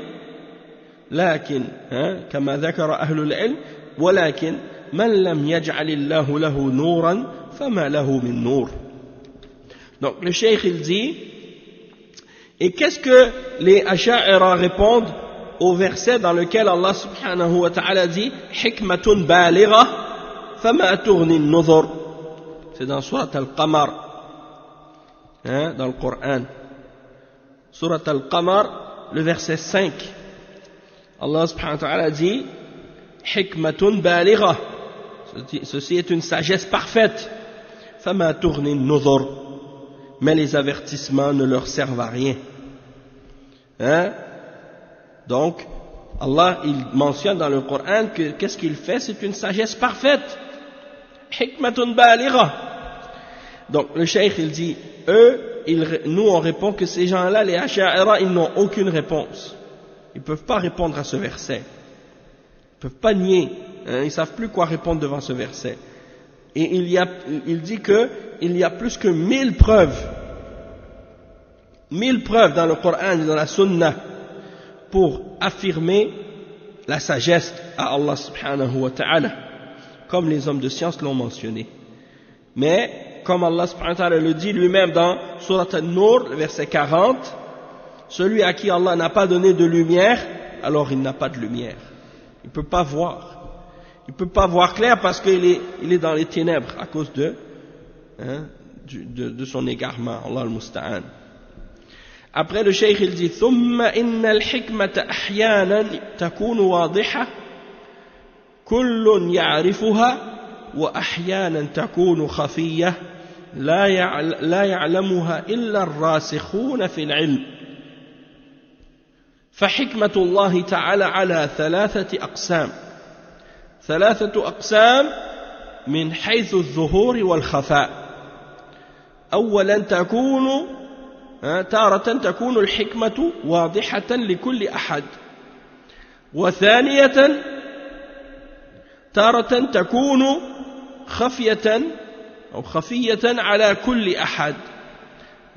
لكن كما ذكر أهل العلم ولكن من لم يجعل الله له نورا فما له من نور. Donc le cheikh il dit, et qu'est-ce que les Asha'ira répondent au verset dans lequel Allah subhanahu wa ta'ala dit hikmatun baligha fama tughni an-nuzur. C'est dans Surat Al-Qamar, dans le Coran. Surat Al-Qamar, le verset 5. Allah subhanahu wa ta'ala dit hikmatun baligha. Ceci est une sagesse parfaite. Fama tughni an-nuzur. Mais les avertissements ne leur servent à rien. Donc, Allah, il mentionne dans le Coran que qu'est-ce qu'il fait? C'est une sagesse parfaite. Hikmatun baligha. Donc, le cheikh, il dit, nous, on répond que ces gens-là, les Asha'ira, ils n'ont aucune réponse. Ils ne peuvent pas répondre à ce verset. Ils ne peuvent pas nier. Ils ne savent plus quoi répondre devant ce verset. Et il dit qu'il y a plus que 1000 preuves. 1000 preuves dans le Coran et dans la Sunna pour affirmer la sagesse à Allah subhanahu wa ta'ala, comme les hommes de science l'ont mentionné. Mais, comme Allah subhanahu wa ta'ala le dit lui-même dans Surat An-Nur, le verset 40, celui à qui Allah n'a pas donné de lumière, alors il n'a pas de lumière. Il ne peut pas voir. Il ne peut pas voir clair parce qu'il est dans les ténèbres à cause de son égarement. Allah al-Musta'an. Après le cheikh il dit ثم إن الحكمة أحيانا تكون واضحة كل يعرفها وأحيانا تكون خفية لا يعلمها إلا الراسخون في العلم فحكمة الله تعالى على ثلاثة أقسام من حيث الظهور والخفاء. أولا تارة تكون الحكمة واضحة لكل أحد، وثانية تارة تكون خفية على كل أحد،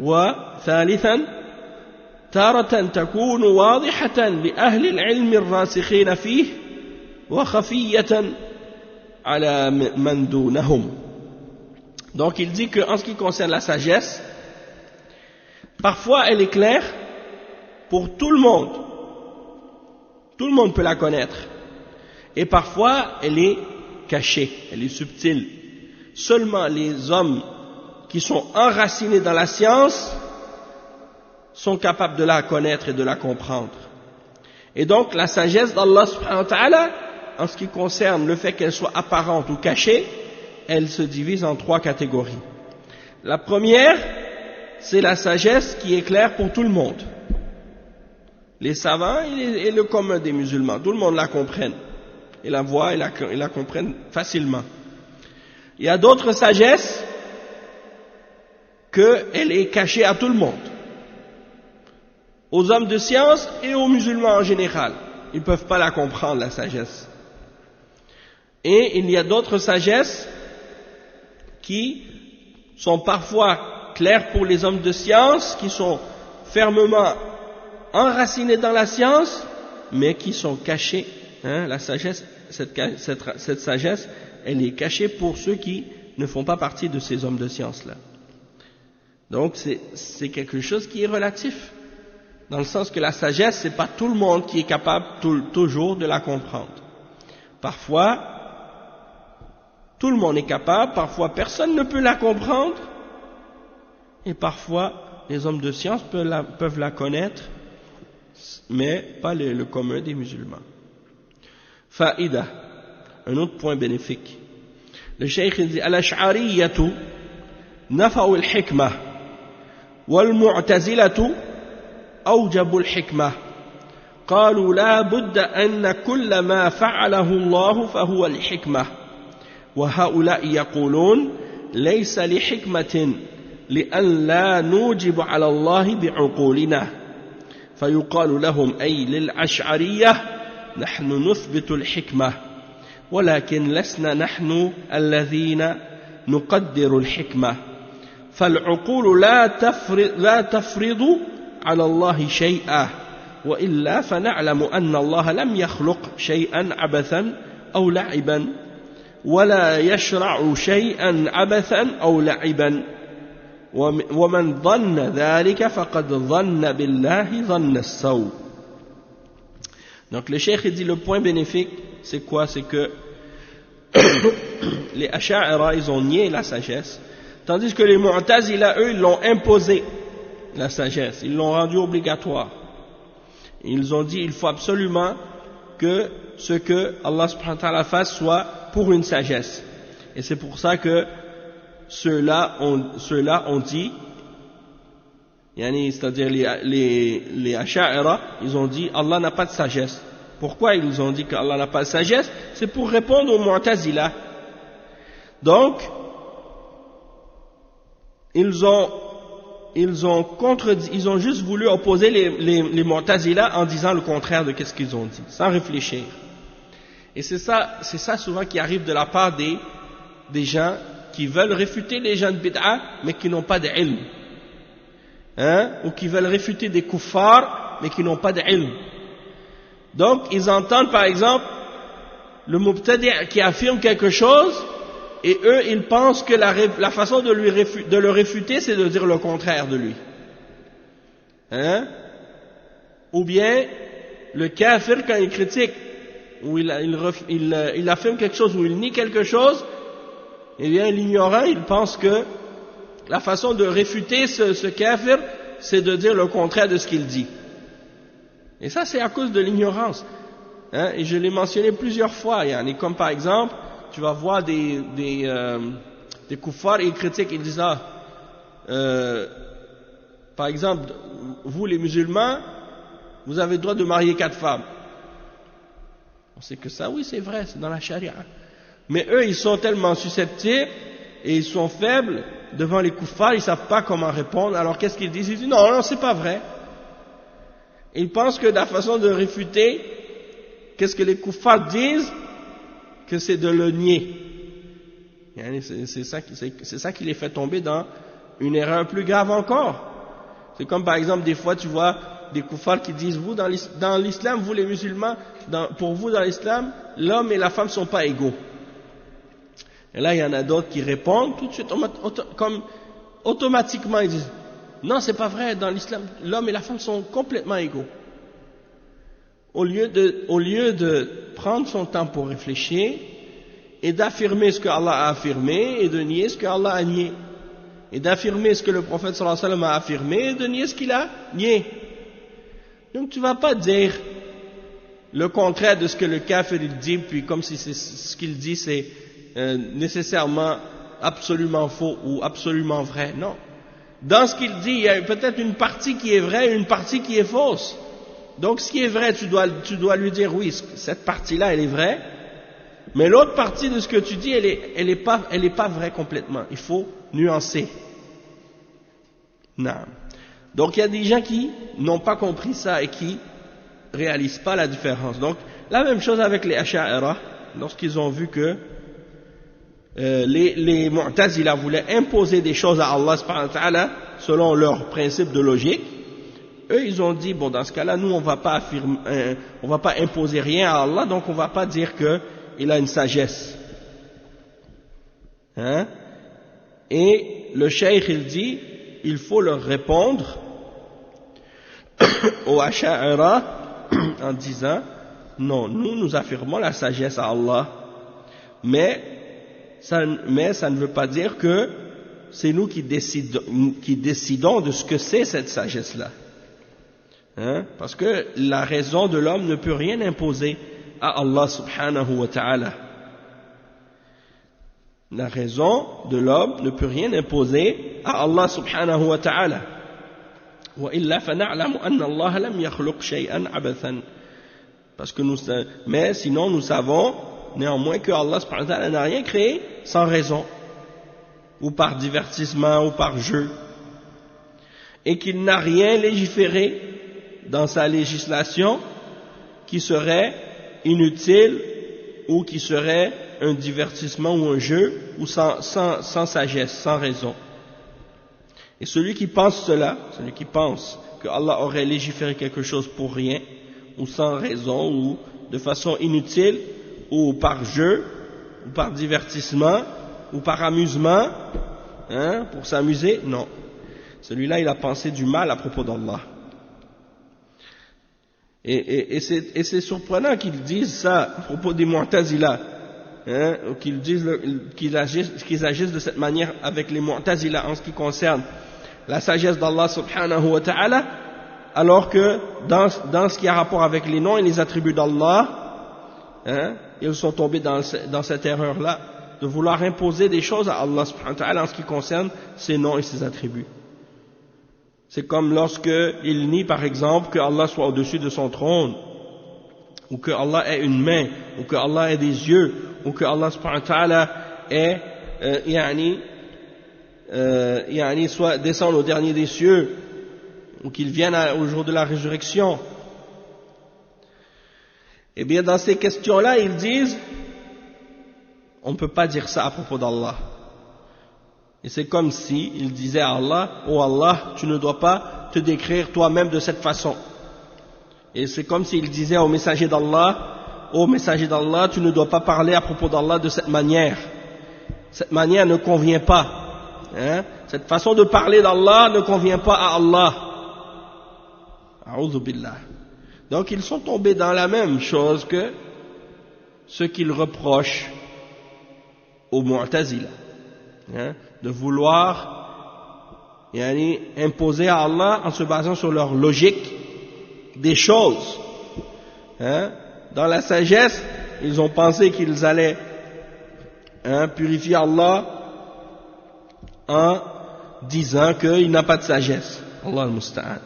وثالثا تارة تكون واضحة لأهل العلم الراسخين فيه وخفية على من دونهم. Donc il dit qu'en ce qui concerne la sagesse, parfois elle est claire pour tout le monde. Tout le monde peut la connaître. Et parfois elle est cachée, elle est subtile. Seulement les hommes qui sont enracinés dans la science sont capables de la connaître et de la comprendre. Et donc la sagesse d'Allah subhanahu wa ta'ala, en ce qui concerne le fait qu'elle soit apparente ou cachée, elle se divise en 3 catégories. La première, c'est la sagesse qui est claire pour tout le monde. Les savants et le commun des musulmans, tout le monde la comprenne. Et la voient et la comprennent facilement. Il y a d'autres sagesses qu'elle est cachée à tout le monde. Aux hommes de science et aux musulmans en général. Ils ne peuvent pas la comprendre, la sagesse. Et il y a d'autres sagesses qui sont parfois claires pour les hommes de science, qui sont fermement enracinés dans la science, mais qui sont cachés. La sagesse, cette sagesse, elle est cachée pour ceux qui ne font pas partie de ces hommes de science-là. Donc c'est quelque chose qui est relatif, dans le sens que la sagesse, c'est pas tout le monde qui est capable toujours de la comprendre. Parfois, tout le monde est capable, parfois personne ne peut la comprendre, et parfois les hommes de science peuvent la connaître, mais pas le commun des musulmans. Faïda, un autre point bénéfique. Le cheikh dit al-ash'ariyyatu nafa'u al-hikmah wal-mu'tazilatu awjabu al-hikmah qalu la budda anna kulla ma fa'alahu Allah fahuwa al-hikmah wa ha'ula'i yaqulun laysa li hikmatin li'an la nujibu 'ala Allah bi'uqulina fayuqalu lahum ay lil-ash'ariyyah نحن نثبت الحكمة ولكن لسنا نحن الذين نقدر الحكمة فالعقول لا تفرض على الله شيئا وإلا فنعلم أن الله لم يخلق شيئا عبثا أو لعبا ولا يشرع شيئا عبثا أو لعبا ومن ظن ذلك فقد ظن بالله ظن السوء. Donc le cheikh dit le point bénéfique c'est quoi? C'est que les Asha'ira ils ont nié la sagesse, tandis que les Mu'tazila eux ils l'ont imposé la sagesse, ils l'ont rendue obligatoire. Ils ont dit il faut absolument que ce que Allah subhanahu wa ta'ala fasse soit pour une sagesse. Et c'est pour ça que ceux-là ont dit, c'est-à-dire les Asha'ira, ils ont dit Allah n'a pas de sagesse. Pourquoi ils ont dit qu'Allah n'a pas de sagesse? C'est pour répondre aux Mu'tazila. Donc, ils ont juste voulu opposer les Mu'tazila en disant le contraire de ce qu'ils ont dit, sans réfléchir. Et c'est ça souvent qui arrive de la part des gens qui veulent réfuter les gens de bid'a, mais qui n'ont pas d'ilm. Ou qui veulent réfuter des kuffars, mais qui n'ont pas d'ilm. Donc, ils entendent par exemple le mubtadi' qui affirme quelque chose, et eux, ils pensent que la façon de le réfuter, c'est de dire le contraire de lui. Ou bien, le kafir, quand il critique, ou il affirme quelque chose, ou il nie quelque chose, eh bien, l'ignorant, il pense que la façon de réfuter ce kafir, c'est de dire le contraire de ce qu'il dit. Et ça, c'est à cause de l'ignorance. Et je l'ai mentionné plusieurs fois. Comme par exemple, tu vas voir des kuffars, ils critiquent, ils disent par exemple, vous les musulmans, vous avez le droit de marier 4 femmes. On sait que ça, oui, c'est vrai, c'est dans la charia. Mais eux, ils sont tellement susceptibles et ils sont faibles devant les kuffars, ils ne savent pas comment répondre. Alors qu'est-ce qu'ils disent? Ils disent non, c'est pas vrai. Ils pensent que la façon de réfuter, qu'est-ce que les kuffars disent, que c'est de le nier. C'est ça qui les fait tomber dans une erreur plus grave encore. C'est comme par exemple des fois tu vois des kuffars qui disent vous dans l'islam, vous les musulmans, pour vous dans l'islam, l'homme et la femme ne sont pas égaux. Et là il y en a d'autres qui répondent tout de suite comme automatiquement ils disent non c'est pas vrai, dans l'islam l'homme et la femme sont complètement égaux. Au lieu de prendre son temps pour réfléchir et d'affirmer ce que Allah a affirmé et de nier ce que Allah a nié, et d'affirmer ce que le prophète sallallahu alayhi wa sallam a affirmé et de nier ce qu'il a nié. Donc tu ne vas pas dire le contraire de ce que le kafir il dit, puis comme si ce qu'il dit c'est nécessairement absolument faux ou absolument vrai. Non. Dans ce qu'il dit, il y a peut-être une partie qui est vraie et une partie qui est fausse. Donc ce qui est vrai, tu dois lui dire oui, cette partie-là elle est vraie, mais l'autre partie de ce que tu dis, elle est pas vraie complètement. Il faut nuancer. Non. Donc il y a des gens qui n'ont pas compris ça et qui réalisent pas la différence. Donc la même chose avec les Asha'ira, lorsqu'ils ont vu que les Mu'tazila voulaient imposer des choses à Allah subhanahu wa ta'ala selon leur principe de logique. Eux, ils ont dit, bon, dans ce cas-là, nous, on va pas imposer rien à Allah, donc on va pas dire qu'il a une sagesse. Et le cheikh, il dit, il faut leur répondre aux Asha'ira en disant, non, nous affirmons la sagesse à Allah, mais ça ne veut pas dire que c'est nous qui décidons de ce que c'est cette sagesse-là. Parce que la raison de l'homme ne peut rien imposer à Allah subhanahu wa ta'ala. La raison de l'homme ne peut rien imposer à Allah subhanahu wa ta'ala. وإلا فنعلم أن الله لم يخلق شيئا عبثا. Parce que mais sinon nous savons néanmoins que Allah subhanahu wa ta'ala n'a rien créé sans raison, ou par divertissement, ou par jeu, et qu'il n'a rien légiféré dans sa législation qui serait inutile ou qui serait un divertissement ou un jeu ou sans sagesse, sans raison. Et celui qui pense cela, celui qui pense que Allah aurait légiféré quelque chose pour rien ou sans raison ou de façon inutile ou par jeu, ou par divertissement, ou par amusement, hein, pour s'amuser, non. Celui-là, il a pensé du mal à propos d'Allah. Et c'est surprenant qu'ils disent ça à propos des Mu'tazila, hein, qu'ils agissent de cette manière avec les Mu'tazila en ce qui concerne la sagesse d'Allah subhanahu wa ta'ala, alors que dans ce qui a rapport avec les noms et les attributs d'Allah, hein, ils sont tombés dans cette erreur-là, de vouloir imposer des choses à Allah subhanahu wa ta'ala en ce qui concerne ses noms et ses attributs. C'est comme lorsque il nie par exemple que Allah soit au-dessus de son trône, ou que Allah ait une main, ou que Allah ait des yeux, ou que Allah subhanahu wa ta'ala ait soit descendre au dernier des cieux, ou qu'il vienne au jour de la résurrection. Eh bien dans ces questions-là, ils disent on ne peut pas dire ça à propos d'Allah. Et c'est comme si il disait à Allah, oh Allah, tu ne dois pas te décrire toi-même de cette façon. Et c'est comme s'il disait au messager d'Allah, oh messager d'Allah, tu ne dois pas parler à propos d'Allah de cette manière. Cette manière ne convient pas. Hein? Cette façon de parler d'Allah ne convient pas à Allah. A'udhu billah. Donc ils sont tombés dans la même chose que ce qu'ils reprochent aux Mu'tazila. Hein? De vouloir imposer à Allah en se basant sur leur logique des choses. Hein? Dans la sagesse, ils ont pensé qu'ils allaient purifier Allah en disant qu'il n'a pas de sagesse. Allah al-Musta'an.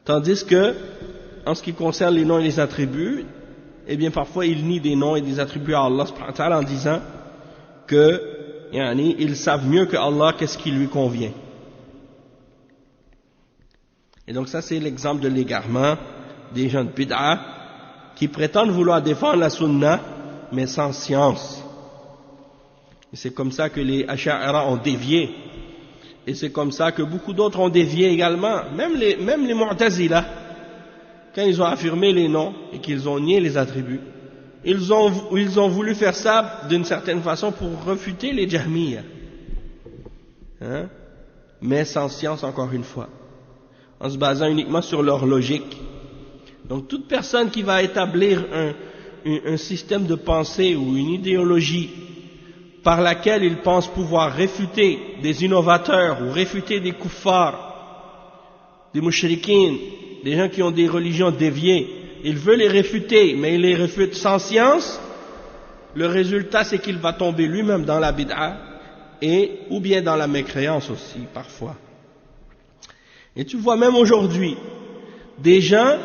Tandis que, en ce qui concerne les noms et les attributs, eh bien parfois ils nient des noms et des attributs à Allah subhanahu wa ta'ala en disant que ils savent mieux que Allah qu'est-ce qui lui convient. Et donc ça c'est l'exemple de l'égarement des gens de bid'a qui prétendent vouloir défendre la sunna mais sans science. Et c'est comme ça que les Ash'ara ont dévié. Et c'est comme ça que beaucoup d'autres ont dévié également. Même les Mu'tazila, quand ils ont affirmé les noms et qu'ils ont nié les attributs, ils ont voulu faire ça d'une certaine façon pour refuter les Jahmiyyah. Hein? Mais sans science encore une fois. En se basant uniquement sur leur logique. Donc toute personne qui va établir un système de pensée ou une idéologie par laquelle il pense pouvoir réfuter des innovateurs ou réfuter des kuffars, des mushrikines, des gens qui ont des religions déviées, il veut les réfuter, mais il les réfute sans science, le résultat c'est qu'il va tomber lui-même dans la bid'a ou bien dans la mécréance aussi, parfois. Et tu vois même aujourd'hui, des gens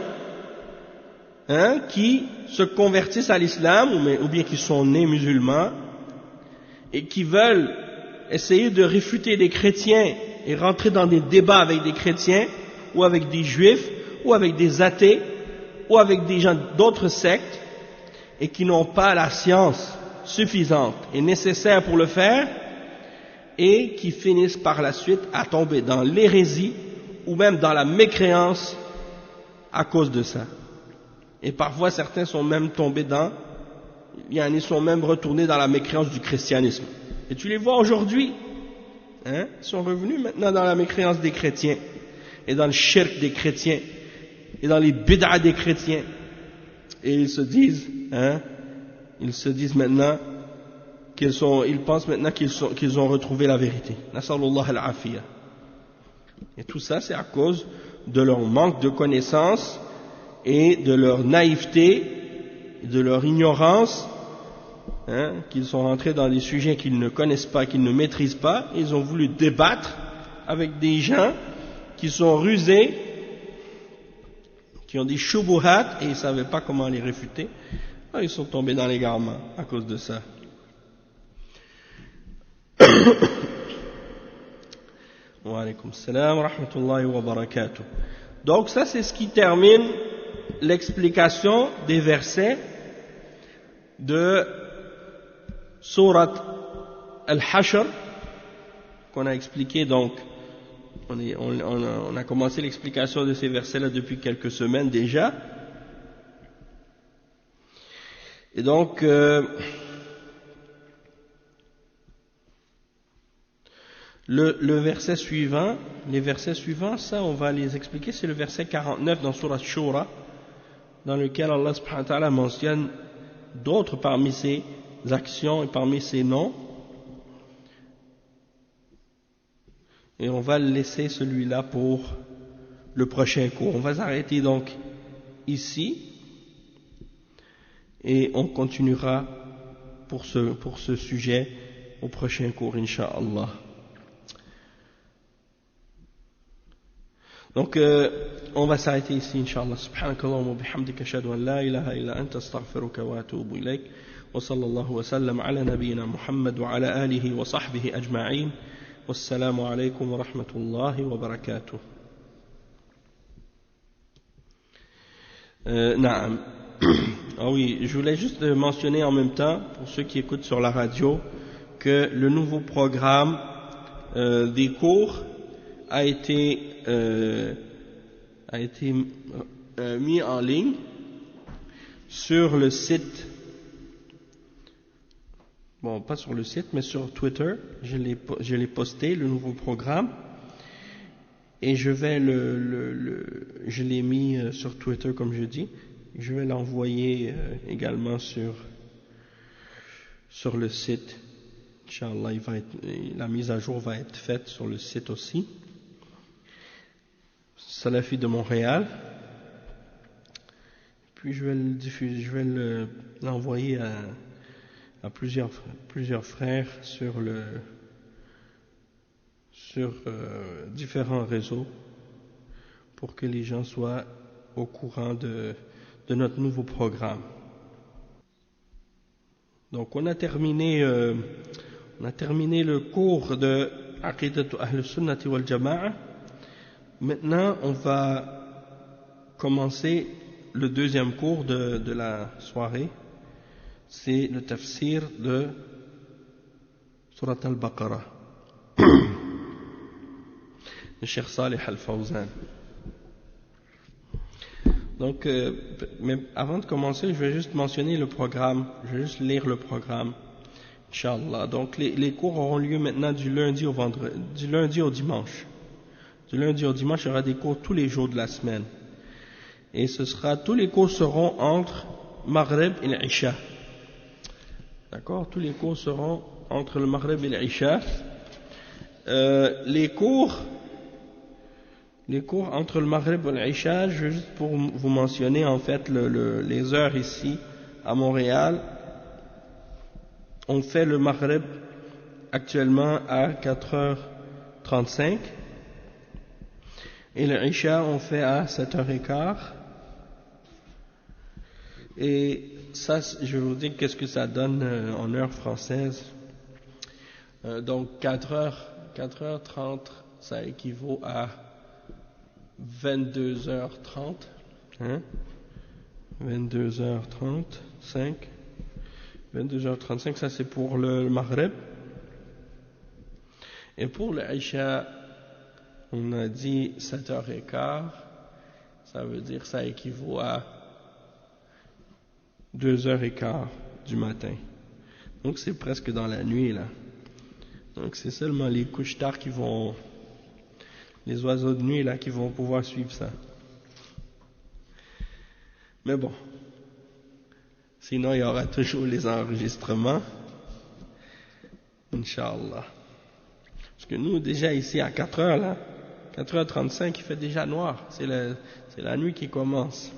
qui se convertissent à l'islam, ou bien qui sont nés musulmans, et qui veulent essayer de réfuter des chrétiens et rentrer dans des débats avec des chrétiens, ou avec des juifs, ou avec des athées, ou avec des gens d'autres sectes, et qui n'ont pas la science suffisante et nécessaire pour le faire, et qui finissent par la suite à tomber dans l'hérésie, ou même dans la mécréance à cause de ça. Et parfois certains sont même tombés ils sont même retournés dans la mécréance du christianisme. Et tu les vois aujourd'hui, ils sont revenus maintenant dans la mécréance des chrétiens, et dans le shirk des chrétiens, et dans les bid'a des chrétiens. Et ils se disent maintenant ils pensent maintenant qu'ils ont retrouvé la vérité. Nasallallahu al-afiyah. Et tout ça, c'est à cause de leur manque de connaissances et de leur naïveté, de leur ignorance, qu'ils sont rentrés dans des sujets qu'ils ne connaissent pas, qu'ils ne maîtrisent pas. Ils ont voulu débattre avec des gens qui sont rusés, qui ont des shubuhat et ils ne savaient pas comment les réfuter. Alors, ils sont tombés dans l'égarement à cause de ça. Wa alaykum salam wa rahmatullahi wa barakatuh. Donc ça c'est ce qui termine l'explication des versets de Surat Al-Hashr qu'on a expliqué. Donc on a commencé l'explication de ces versets-là depuis quelques semaines déjà. Et donc Le verset suivant, les versets suivants, ça on va les expliquer, c'est le verset 49 dans Sourate Shura, dans lequel Allah subhanahu wa ta'ala mentionne d'autres parmi ses actions et parmi ses noms. Et on va laisser celui-là pour le prochain cours. On va s'arrêter donc ici et on continuera pour ce sujet au prochain cours, Inch'Allah. Donc, on va s'arrêter ici, Inch'Allah. Subhanakallahumma wa bihamdika ashhadu an la ilaha illa anta astaghfiruka wa atubu ilayk. Wa sallallahu wa sallam ala nabiyyina Muhammad wa ala alihi wa sahbihi ajma'in. Wassalamu alaykum wa rahmatullahi wa barakatuh. Naam. Ah oui, je voulais juste mentionner en même temps, pour ceux qui écoutent sur la radio, que le nouveau programme des cours a été mis en ligne sur le site, bon pas sur le site mais sur Twitter. Je l'ai posté, le nouveau programme, et je l'ai mis sur Twitter comme je dis. Je vais l'envoyer également sur le site. Inch'Allah, la mise à jour va être faite sur le site aussi. Salafi de Montréal. Puis je vais le diffuser, je vais l'envoyer à plusieurs frères sur différents réseaux pour que les gens soient au courant de notre nouveau programme. Donc on a terminé le cours de Aqidatu Ahl Sunnati wal Jama'a. Maintenant on va commencer le deuxième cours de la soirée. C'est le tafsir de Surat al-Baqarah de Cheikh Salih al-Fawzan. Donc, mais avant de commencer, je vais juste mentionner le programme, je vais juste lire le programme, Inch'Allah. Donc, les cours auront lieu maintenant du lundi au dimanche. Du lundi au dimanche, il y aura des cours tous les jours de la semaine. Et tous les cours seront entre Maghrib et l'Isha. D'accord? Tous les cours seront entre le Maghrib et l'Isha. Les cours entre le Maghrib et l'Isha, juste pour vous mentionner en fait les heures ici à Montréal. On fait le Maghrib actuellement à 4h35 et l'Isha on fait à 7h15. Et ça, je vais vous dire qu'est-ce que ça donne en heure française. Donc 4h30, ça équivaut à 22h30, 22h35, ça c'est pour le Maghrib. Et pour le Isha, on a dit 7h15, ça veut dire ça équivaut à 2h15 du matin. Donc c'est presque dans la nuit là. Donc c'est seulement les couches tard les oiseaux de nuit là qui vont pouvoir suivre ça. Mais bon, sinon il y aura toujours les enregistrements, Inch'Allah. Parce que nous déjà ici à 4h là, 4h35 il fait déjà noir, c'est la nuit qui commence.